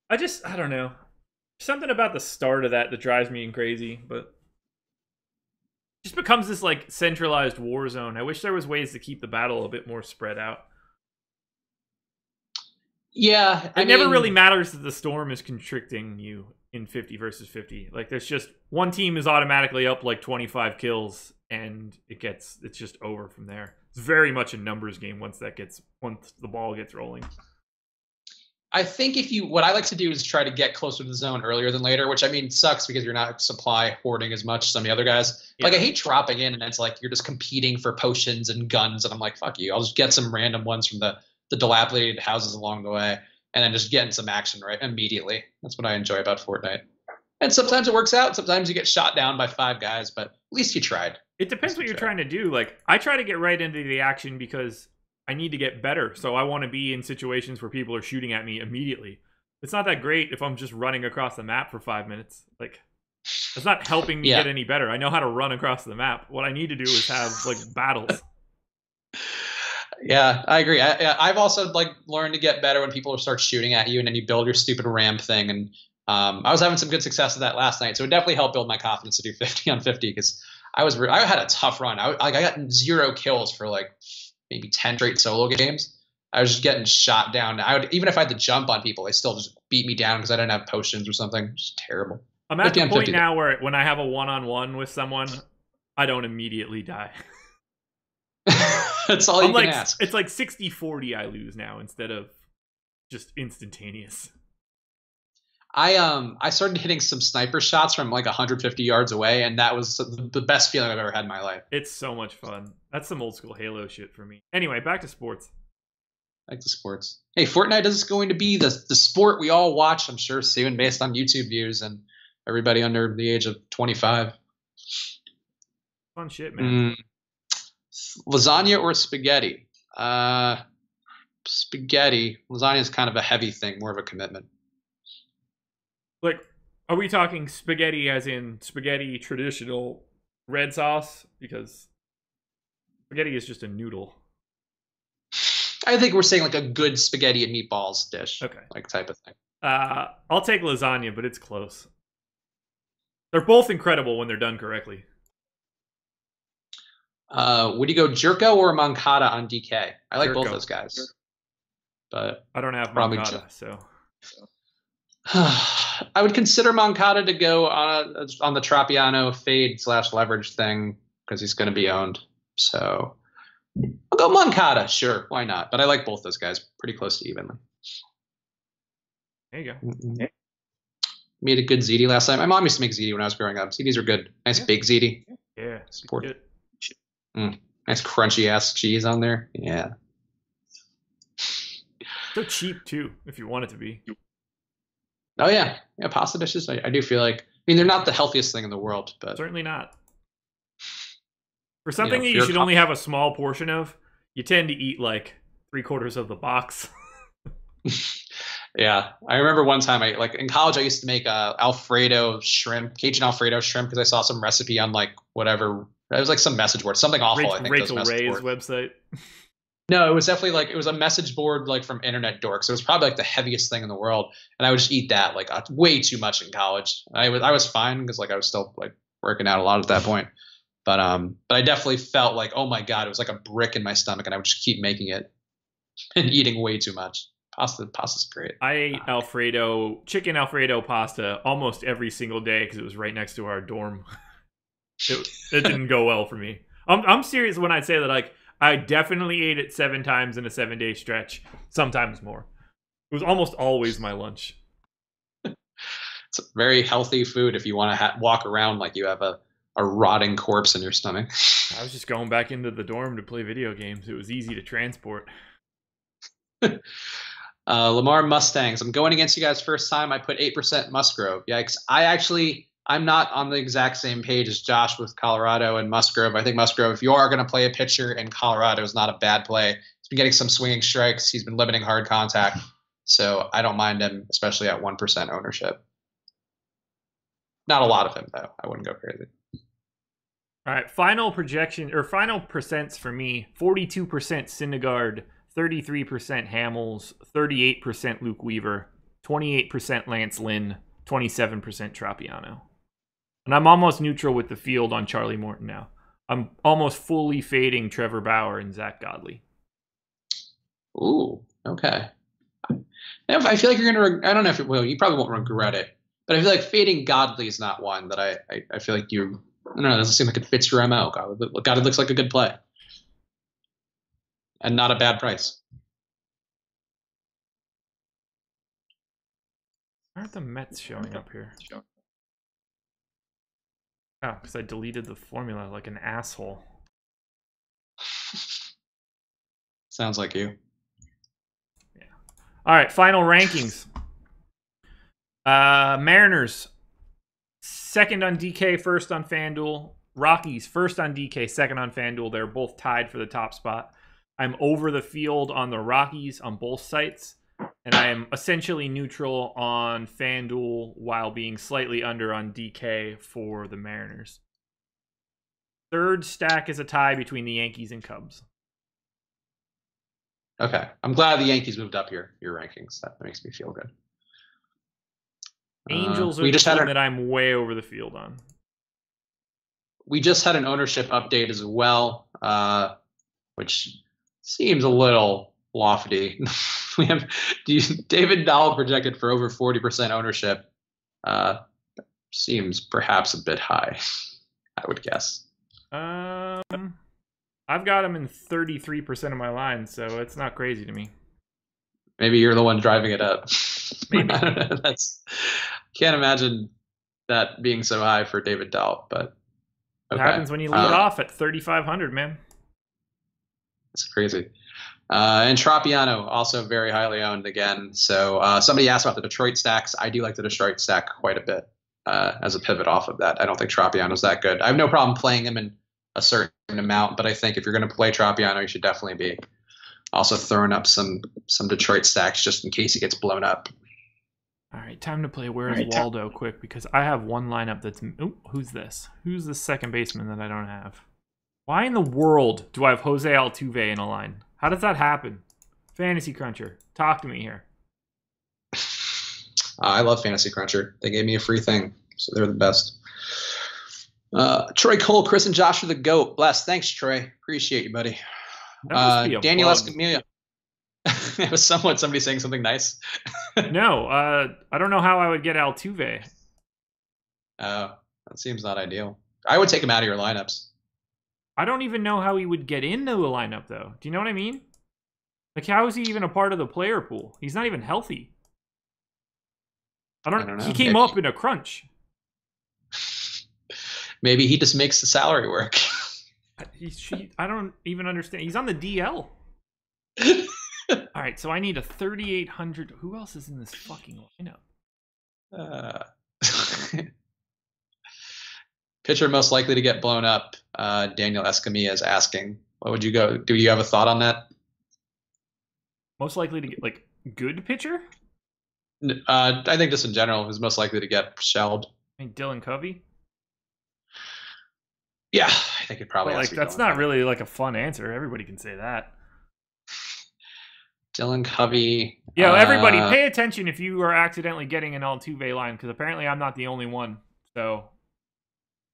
I don't know. Something about the start of that drives me crazy, but just becomes this like centralized war zone. I wish there was ways to keep the battle a bit more spread out. Yeah, it never really matters that the storm is constricting you in 50 versus 50. Like there's just one team is automatically up like 25 kills, and it's just over from there. It's very much a numbers game once the ball gets rolling. I think what I like to do is try to get closer to the zone earlier than later, which sucks because you're not supply hoarding as much as some of the other guys. Yeah. Like I hate dropping in and it's like you're just competing for potions and guns, and I'm like, fuck you. I'll just get some random ones from the dilapidated houses along the way and then just getting some action right immediately. That's what I enjoy about Fortnite. And sometimes it works out. Sometimes you get shot down by 5 guys, but at least you tried. It depends what you're trying to do. Like I try to get right into the action because I need to get better, so I want to be in situations where people are shooting at me immediately. It's not that great if I'm just running across the map for 5 minutes. Like, it's not helping me get any better. I know how to run across the map. What I need to do is have like battles. Yeah, I agree. I've also like learned to get better when people start shooting at you, and then you build your stupid ramp thing. And I was having some good success with that last night, so it definitely helped build my confidence to do 50 on 50 because I had a tough run. I got 0 kills for like maybe 10 straight solo games. I was just getting shot down. Even if I had to jump on people, they still just beat me down because I didn't have potions or something. It's terrible. I'm at the point now where when I have a one-on-one with someone, I don't immediately die. That's all you can ask. It's like 60-40 I lose now instead of just instantaneous. I started hitting some sniper shots from like 150 yards away, and that was the best feeling I've ever had in my life. It's so much fun. That's some old school Halo shit for me. Anyway, back to sports. Back to sports. Hey, Fortnite is going to be the sport we all watch, I'm sure, soon, based on YouTube views and everybody under the age of 25. Fun shit, man. Lasagna or spaghetti? Spaghetti. Lasagna is kind of a heavy thing, more of a commitment. Like, are we talking spaghetti as in spaghetti traditional red sauce? Because spaghetti is just a noodle. I think we're saying like a good spaghetti and meatballs dish. Okay. Like type of thing. I'll take lasagna, but it's close. They're both incredible when they're done correctly. Would you go Jerko or Moncada on DK? I like both those guys. But I don't have Moncada, so... I would consider Moncada to go on the Trapiano fade / leverage thing because he's going to be owned. So I'll go Moncada. Sure, why not? But I like both those guys pretty close to evenly. There you go. Mm-hmm. Made a good ziti last time. My mom used to make ziti when I was growing up. Zitis are good. Nice big ziti. Yeah, support it. Nice crunchy ass cheese on there. Yeah. So cheap too, if you want it to be. Oh yeah, pasta dishes. I do feel like. I mean, they're not the healthiest thing in the world, but Certainly not. For something that if you you're should only have a small portion of, you tend to eat like 3/4 of the box. Yeah, I remember one time I like in college I used to make Alfredo shrimp, Cajun Alfredo shrimp because I saw some recipe on like whatever. It was like some message board, something awful. I think those Rachel message Ray's boards. website. No, it was definitely like it was a message board like from Internet Dork. So it was probably like the heaviest thing in the world, and I would just eat that like way too much in college. I was fine because like I was still like working out a lot at that point, but I definitely felt like oh my god, it was like a brick in my stomach, and I would just keep making it and eating way too much. Pasta's great. I ate chicken Alfredo pasta almost every single day because it was right next to our dorm. It didn't go well for me. I'm serious when I say that. Like, I definitely ate it 7 times in a 7-day stretch, sometimes more. It was almost always my lunch. It's very healthy food if you want to walk around like you have a rotting corpse in your stomach. I was just going back into the dorm to play video games. It was easy to transport. Lamar Mustangs. I'm going against you guys first time. I put 8% Musgrove. Yikes. I'm not on the exact same page as Josh with Colorado and Musgrove. I think Musgrove, if you are going to play a pitcher in Colorado, is not a bad play. He's been getting some swinging strikes. He's been limiting hard contact. So I don't mind him, especially at 1% ownership. Not a lot of him, though. I wouldn't go crazy. All right, final projection or final percents for me: 42% Syndergaard, 33% Hamels, 38% Luke Weaver, 28% Lance Lynn, 27% Tropiano. And I'm almost neutral with the field on Charlie Morton now. I'm almost fully fading Trevor Bauer and Zach Godley. Ooh, okay. I feel like you're going to, I don't know if it will, you probably won't regret it, but I feel like fading Godley is not one that I feel like you, I don't know, it doesn't seem like it fits your MO. Godley looks like a good play. And not a bad price. Why aren't the Mets showing up here? Oh, because I deleted the formula like an asshole. Sounds like you. Yeah. All right, final rankings. Mariners, second on DK, first on FanDuel. Rockies, first on DK, second on FanDuel. They're both tied for the top spot. I'm over the field on the Rockies on both sites. And I am essentially neutral on FanDuel while being slightly under on DK for the Mariners. Third stack is a tie between the Yankees and Cubs. Okay. I'm glad the Yankees moved up your rankings. That makes me feel good. Angels are the team that I'm way over the field on. We just had an ownership update as well, which seems a little lofty. We have David Dahl projected for over 40% ownership. Seems perhaps a bit high, I would guess. I've got him in 33% of my lines, so it's not crazy to me. Maybe you're the one driving it up. Maybe. I don't know. Can't imagine that being so high for David Dahl, but okay. It happens when you lead off at 3,500, man. It's crazy. And Tropiano, also very highly owned again. So somebody asked about the Detroit stacks. I do like the Detroit stack quite a bit as a pivot off of that. I don't think Tropiano's that good. I have no problem playing him in a certain amount, but I think if you're going to play Tropiano, you should definitely be also throwing up some Detroit stacks just in case he gets blown up. All right, time to play Where's Waldo quick because I have one lineup that's... Ooh, who's this? Who's the second baseman that I don't have? Why in the world do I have Jose Altuve in a line? How does that happen? Fantasy Cruncher, talk to me here. I love Fantasy Cruncher. They gave me a free thing, so they're the best. Troy Cole, Chris, and Josh are the GOAT. Bless. Thanks, Troy. Appreciate you, buddy. Daniel Escamilla. It was somebody saying something nice. No, I don't know how I would get Altuve. That seems not ideal. I would take him out of your lineups. I don't even know how he would get into the lineup, though. Do you know what I mean? Like, how is he even a part of the player pool? He's not even healthy. I don't know. He came up in a crunch. Maybe he just makes the salary work. I don't even understand. He's on the DL. All right, so I need a 3,800. Who else is in this fucking lineup? Uh, pitcher most likely to get blown up. Daniel Escamilla is asking. What would you go? Do you have a thought on that? Most likely to get like good pitcher? I think just in general, who's most likely to get shelled? I mean, Dylan Covey. Yeah, I think it probably. But like that's not really like a fun answer. Everybody can say that. Dylan Covey. Yeah, everybody pay attention if you are accidentally getting an Altuve line, because apparently I'm not the only one. So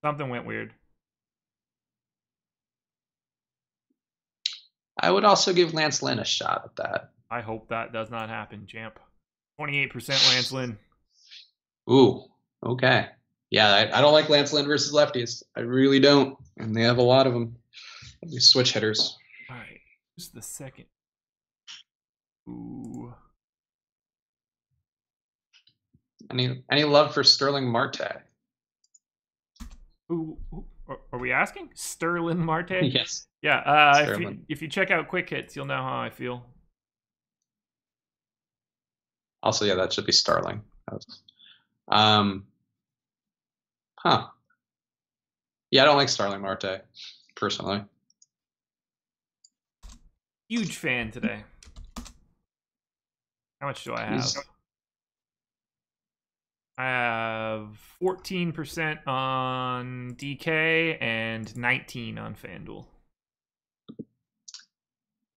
something went weird. I would also give Lance Lynn a shot at that. I hope that does not happen, champ. 28% Lance Lynn. Ooh, okay. Yeah, I don't like Lance Lynn versus lefties. I really don't. And they have a lot of them. These switch hitters. All right. Who's the second? Ooh. Any love for Sterling Marte? Ooh, are we asking? Sterling Marte? Yes. Yeah. If you check out Quick Hits, you'll know how I feel. Also, yeah, that should be Starling. Huh. Yeah, I don't like Starling Marte, personally. Huge fan today. How much do I have? I have 14% on DK and 19 on FanDuel.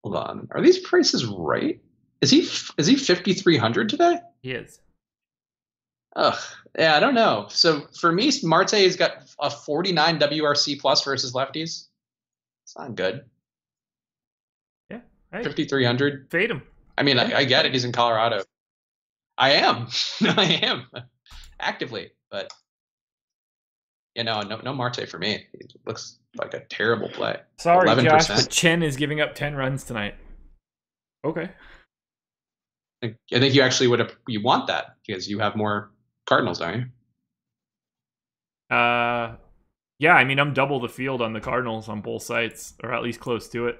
Hold on. Are these prices right? Is he 5,300 today? He is. Ugh. Yeah, I don't know. So for me, Marte's got a 49 WRC plus versus lefties. It's not good. Yeah. Hey, 5,300. Fade him. I mean, I get it. He's in Colorado. I am. I am. Actively. But, no Marte for me. He looks like a terrible play. Sorry, 11%. Josh, but Chen is giving up 10 runs tonight. Okay. I think you actually you want that because you have more Cardinals, don't you? Yeah, I mean, I'm double the field on the Cardinals on both sites, or at least close to it.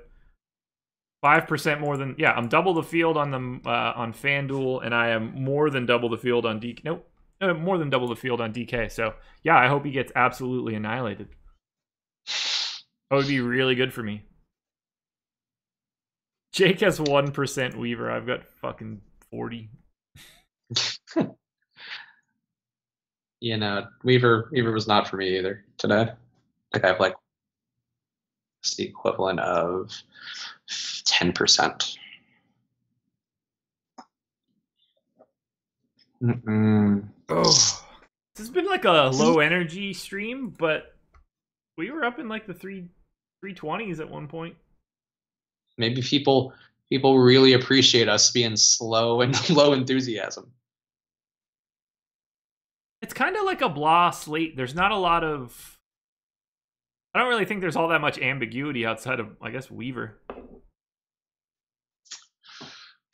5% more than, I'm double the field on the on FanDuel, and I am more than double the field on DK. Nope, more than double the field on DK. So yeah, I hope he gets absolutely annihilated. That would be really good for me. Jake has 1% Weaver. I've got fucking 40. Weaver was not for me either today. I have it's the equivalent of 10%. Oh, this has been like a low energy stream, but we were up in like the 320s at one point. Maybe people really appreciate us being slow and low enthusiasm. It's kind of like a blah slate. There's not a lot of... I don't really think there's all that much ambiguity outside of, I guess, Weaver.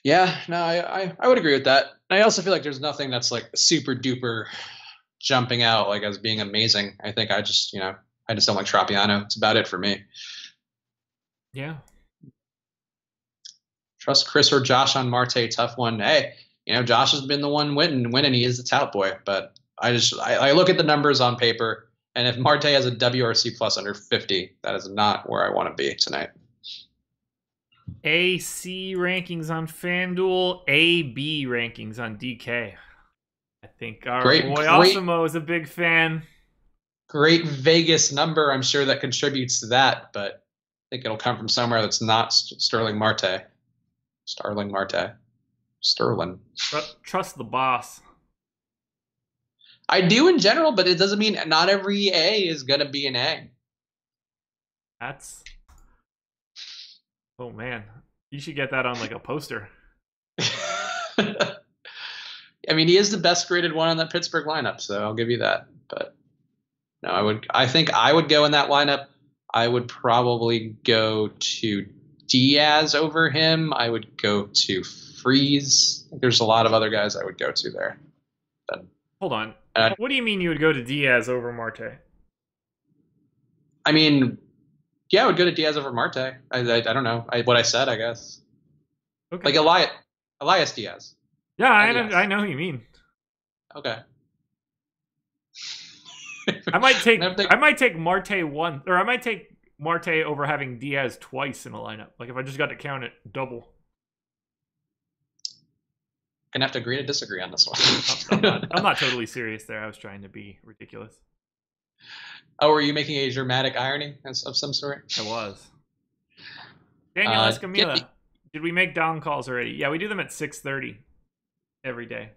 Yeah, no, I would agree with that. I also feel like there's nothing that's like super duper jumping out like as being amazing. I think I just don't like Tropiano. It's about it for me. Yeah. Trust Chris or Josh on Marte, tough one. Hey, Josh has been the one winning. He is the tout boy, but I look at the numbers on paper, and if Marte has a WRC plus under 50, that is not where I want to be tonight. AC rankings on FanDuel, AB rankings on DK. I think our boy Osimo is a big fan. Great Vegas number, I'm sure that contributes to that, but I think it'll come from somewhere that's not Sterling Marte. Starling Marte. Sterling. Trust the boss. I do in general, but it doesn't mean not every A is going to be an A. That's... Oh, man. You should get that on like a poster. I mean, he is the best graded one on that Pittsburgh lineup, so I'll give you that. But no, I think I would go in that lineup. I would probably go to Diaz over him. I would go to Freeze. There's a lot of other guys I would go to there. But, hold on. What do you mean you would go to Diaz over Marte? I mean, yeah, I would go to Diaz over Marte. I don't know. What I said, I guess. Okay. Like Elias Diaz. Yeah, I know who you mean. Okay. I might take Marte once, or I might take Marte over having Diaz twice in a lineup. Like if I just got to count it double. Gonna have to agree to disagree on this one. I'm not totally serious there. I was trying to be ridiculous. Oh, were you making a dramatic irony of some sort? I was. Daniel Escamilla. Did we make down calls already? Yeah, we do them at 6:30 every day.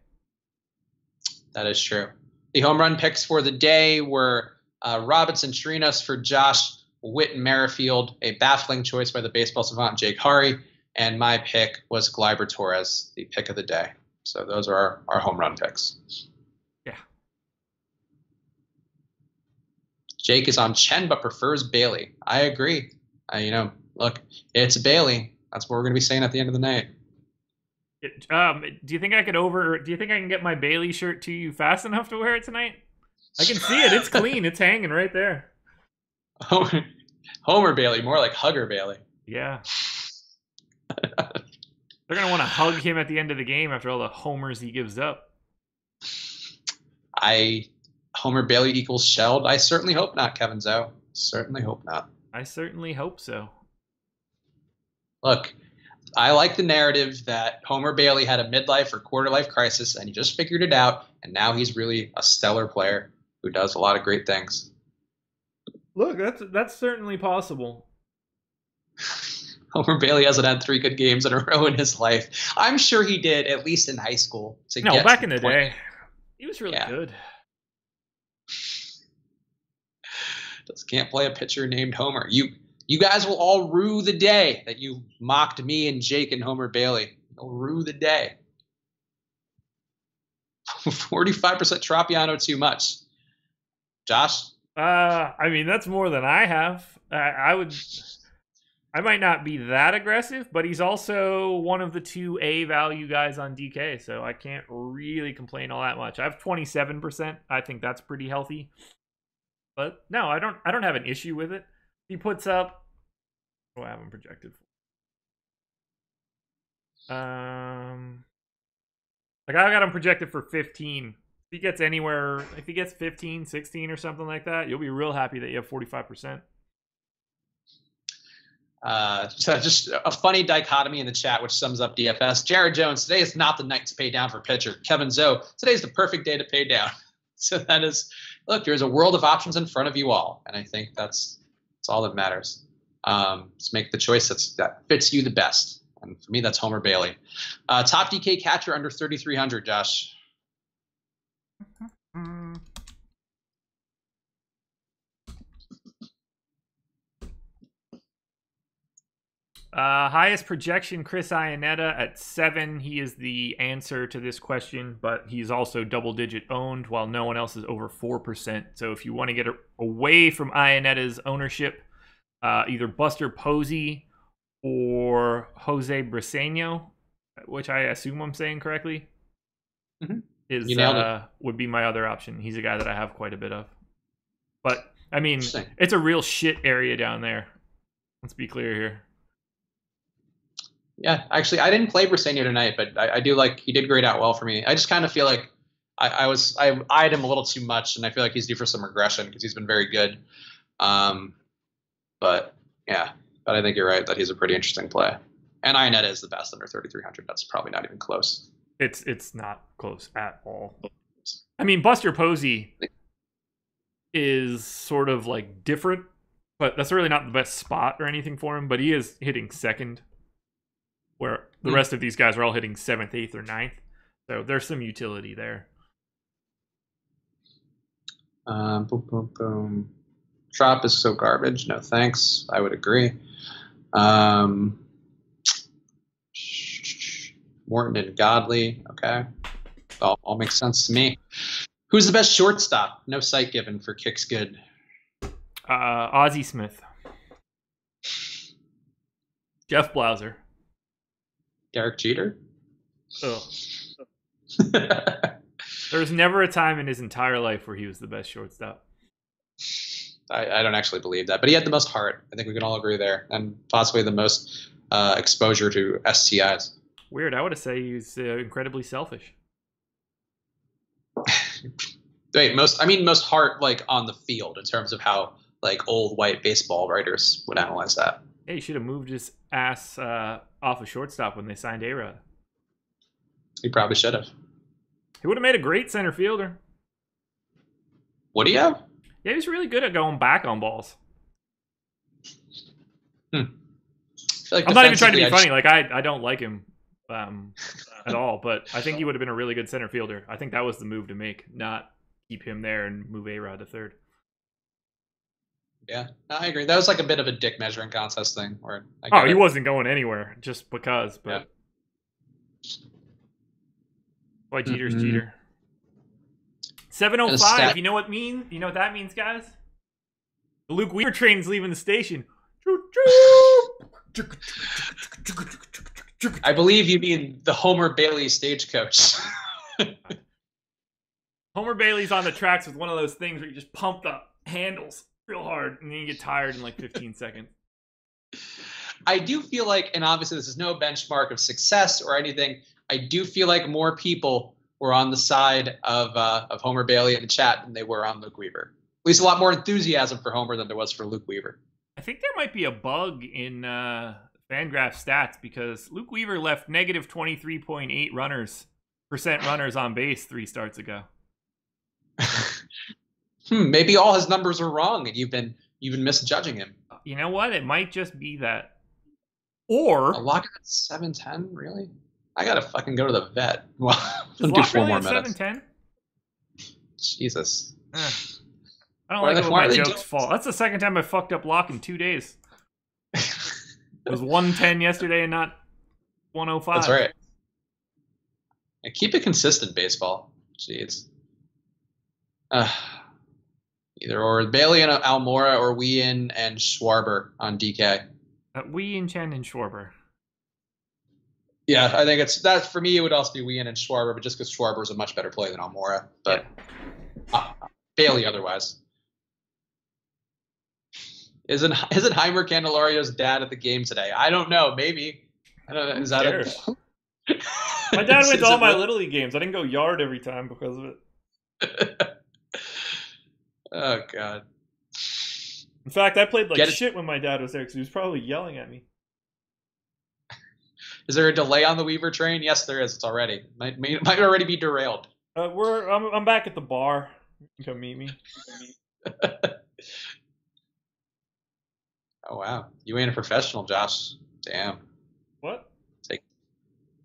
That is true. The home run picks for the day were Robinson Chirinos for Josh, Whit Merrifield, a baffling choice by the baseball savant Jake Hari, and my pick was Gleyber Torres, the pick of the day. So those are our home run picks. Yeah. Jake is on Chen but prefers Bailey. I agree. Look, it's Bailey. That's what we're going to be saying at the end of the night. Do you think I can get my Bailey shirt to you fast enough to wear it tonight? I can see it. It's clean. It's hanging right there. Homer Bailey, more like Hugger Bailey. Yeah. They're going to want to hug him at the end of the game after all the homers he gives up. Homer Bailey equals shelled. I certainly hope not, Kevin Zoe. Certainly hope not. I certainly hope so. Look, I like the narrative that Homer Bailey had a midlife or quarter-life crisis, and he just figured it out, and now he's really a stellar player who does a lot of great things. Look, that's certainly possible. Homer Bailey hasn't had 3 good games in a row in his life. I'm sure he did, at least in high school. Back in the day, he was really good. Just can't play a pitcher named Homer. You guys will all rue the day that you mocked me and Jake and Homer Bailey. You'll rue the day. 45% Tropiano too much. Josh? I mean, that's more than I have. I might not be that aggressive, but he's also one of the 2 A value guys on DK, so I can't really complain all that much. I have 27%. I think that's pretty healthy. But no, I don't have an issue with it. He puts up, what do I have him projected for? Like I got him projected for 15. If he gets 15, 16 or something like that, you'll be real happy that you have 45%. So just a funny dichotomy in the chat, which sums up DFS. Jared Jones, today is not the night to pay down for pitcher. Kevin Zoe, today's the perfect day to pay down. So that is, look, there's a world of options in front of you all. And I think that's all that matters. Just make the choice that fits you the best. And for me, that's Homer Bailey. Top DK catcher under 3,300, Josh. Highest projection, Chris Iannetta at 7. He is the answer to this question, but he's also double-digit owned, while no one else is over 4%. So if you want to get away from Iannetta's ownership, either Buster Posey or Jose Briseño, which I assume I'm saying correctly, would be my other option. He's a guy that I have quite a bit of. But, I mean, it's a real shit area down there. Let's be clear here. Yeah, actually, I didn't play Briseño tonight, but I do like he did grade out well for me. I just kind of feel like I eyed him a little too much, and I feel like he's due for some regression because he's been very good. But I think you're right that he's a pretty interesting play. And Iannetta is the best under 3,300. That's probably not even close. It's not close at all. I mean, Buster Posey is sort of like different, but that's really not the best spot or anything for him. But he is hitting second, where the rest of these guys are all hitting 7th, 8th, or 9th. So there's some utility there. Boom, boom, boom. Trop is so garbage. No thanks. I would agree. Morton and Godley. Okay. All makes sense to me. Who's the best shortstop? No site given for kicks good. Ozzie Smith. Jeff Blauser. Derek Jeter? Oh. There was never a time in his entire life where he was the best shortstop. I don't actually believe that, but he had the most heart. I think we can all agree there, and possibly the most exposure to STIs. Weird. I would say he's incredibly selfish. most heart like on the field in terms of how like old white baseball writers would analyze that. Hey, he should have moved his ass off a shortstop when they signed A-Rod. He probably should have. He would have made a great center fielder. What do you have? Yeah, he's really good at going back on balls. Like I'm not even trying to be funny. Like I don't like him at all, but I think he would have been a really good center fielder. I think that was the move to make, not keep him there and move A-Rod to third. Yeah, no, I agree. That was like a bit of a dick measuring contest thing. Where he wasn't going anywhere just because. But why Jeter's Jeter. 7:05. You know what that means, guys? The Luke Weaver train's leaving the station. I believe you mean the Homer Bailey stagecoach. Homer Bailey's on the tracks with one of those things where you just pump the handles real hard and then you get tired in like 15 seconds. I do feel like, and obviously this is no benchmark of success or anything, I do feel like more people were on the side of Homer Bailey in the chat than they were on Luke Weaver. At least a lot more enthusiasm for Homer than there was for Luke Weaver. I think there might be a bug in FanGraph stats because Luke Weaver left negative 23.8 runners on base 3 starts ago. Maybe all his numbers are wrong and you've been misjudging him. You know what? It might just be that. Or a lock at 7:10, really? I gotta fucking go to the vet. Well, is do lock 4 really more at minutes. 7:10? Jesus. I don't like it when my jokes fall. That's the second time I fucked up lock in 2 days. It was 1:10 yesterday and not 1:05. That's right. And keep it consistent, baseball. Jeez. Either or Bailey and Almora or Wien and Schwarber on DK. Wien, Chen, and Schwarber. Yeah, I think it's that for me. It would also be Wien and Schwarber, but just because Schwarber is a much better play than Almora. But Bailey otherwise. Isn't Heimer Candelario's dad at the game today? I don't know. Maybe. I don't know. Is that it? My dad went to all my Little League games. I didn't go yard every time because of it. Oh, God. In fact, I played like shit when my dad was there because he was probably yelling at me. Is there a delay on the Weaver train? Yes, there is. It's already. Might already be derailed. I'm back at the bar. You can come meet me. Oh, wow. You ain't a professional, Josh. Damn. What?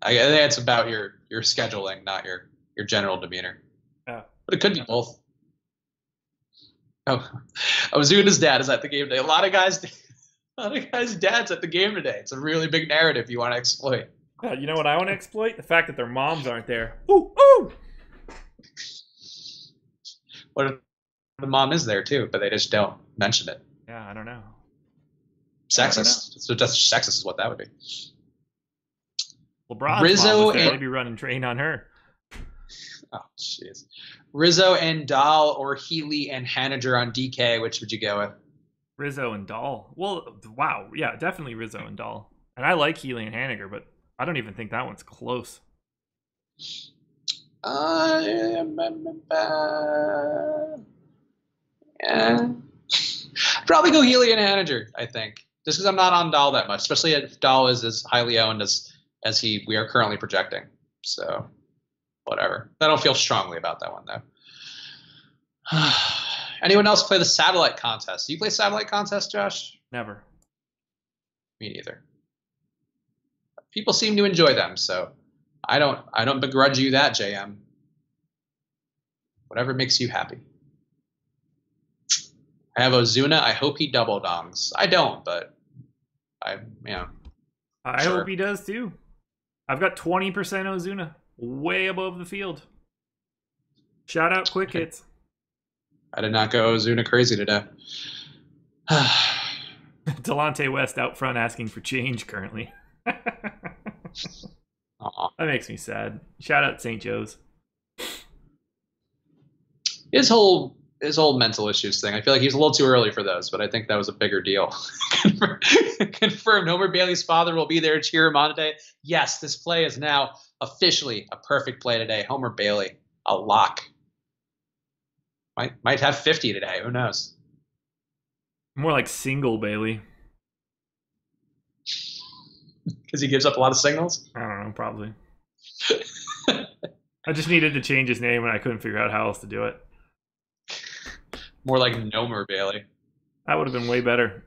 I think it's about your scheduling, not your general demeanor. Oh. But it could be both. Oh, Ozuna's dad is at the game today. A lot of guys' dads at the game today. It's a really big narrative you want to exploit. You know what I want to exploit? The fact that their moms aren't there. Ooh, ooh! What if the mom is there too, but they just don't mention it? Yeah, I don't know. Sexist. So just sexist is what that would be. LeBron's Rizzo mom was there. They'd be running train on her. Oh, jeez. Rizzo and Dahl or Healy and Haniger on DK. Which would you go with? Rizzo and Dahl. Well, wow. Yeah, definitely Rizzo and Dahl. And I like Healy and Haniger, but I don't even think that one's close. Yeah. Probably go Healy and Haniger, I think. Just because I'm not on Dahl that much, especially if Dahl is as highly owned as we are currently projecting. So, whatever. I don't feel strongly about that one, though. Anyone else play the satellite contest? Do you play satellite contest, Josh? Never. Me neither. People seem to enjoy them, so I don't begrudge you that, JM. Whatever makes you happy. I have Ozuna. I hope he double dongs. I don't, but I hope he does too. I've got 20% Ozuna, way above the field. Shout out quick hits. I did not go Ozuna crazy today. Delonte West out front asking for change currently. That makes me sad. Shout out St. Joe's. His whole mental issues thing. I feel like he's a little too early for those, but I think that was a bigger deal. Confirmed. Homer Bailey's father will be there to cheer him on today. Yes, this play is now officially a perfect play today. Homer Bailey, a lock. Might have 50 today. Who knows? More like single Bailey. Because he gives up a lot of singles? I don't know, probably. I just needed to change his name and I couldn't figure out how else to do it. More like Nomer Bailey. That would have been way better.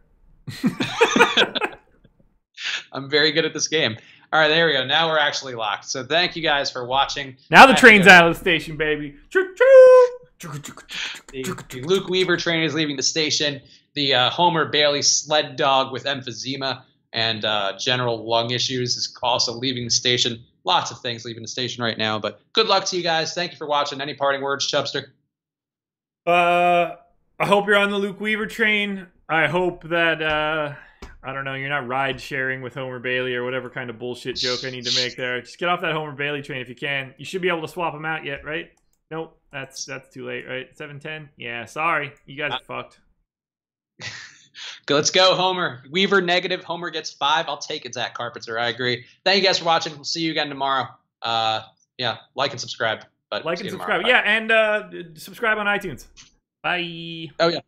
I'm very good at this game. All right, there we go. Now we're actually locked. So thank you guys for watching. Now the train's out of the station, baby. The Luke Weaver train is leaving the station. The Homer Bailey sled dog with emphysema and general lung issues is also leaving the station. Lots of things leaving the station right now. But good luck to you guys. Thank you for watching. Any parting words, Chubster? I hope you're on the Luke Weaver train. I hope that, I don't know, you're not ride sharing with Homer Bailey or whatever kind of bullshit joke I need to make there. Just get off that Homer Bailey train if you can. You should be able to swap them out yet, right? Nope, that's too late, right? 7:10? Yeah, sorry. You guys are fucked. Let's go, Homer. Weaver negative. Homer gets 5. I'll take it, Zach Carpenter. I agree. Thank you guys for watching. We'll see you again tomorrow. Yeah, like and subscribe. But like and subscribe. Yeah, and subscribe on iTunes. Bye. Oh, yeah.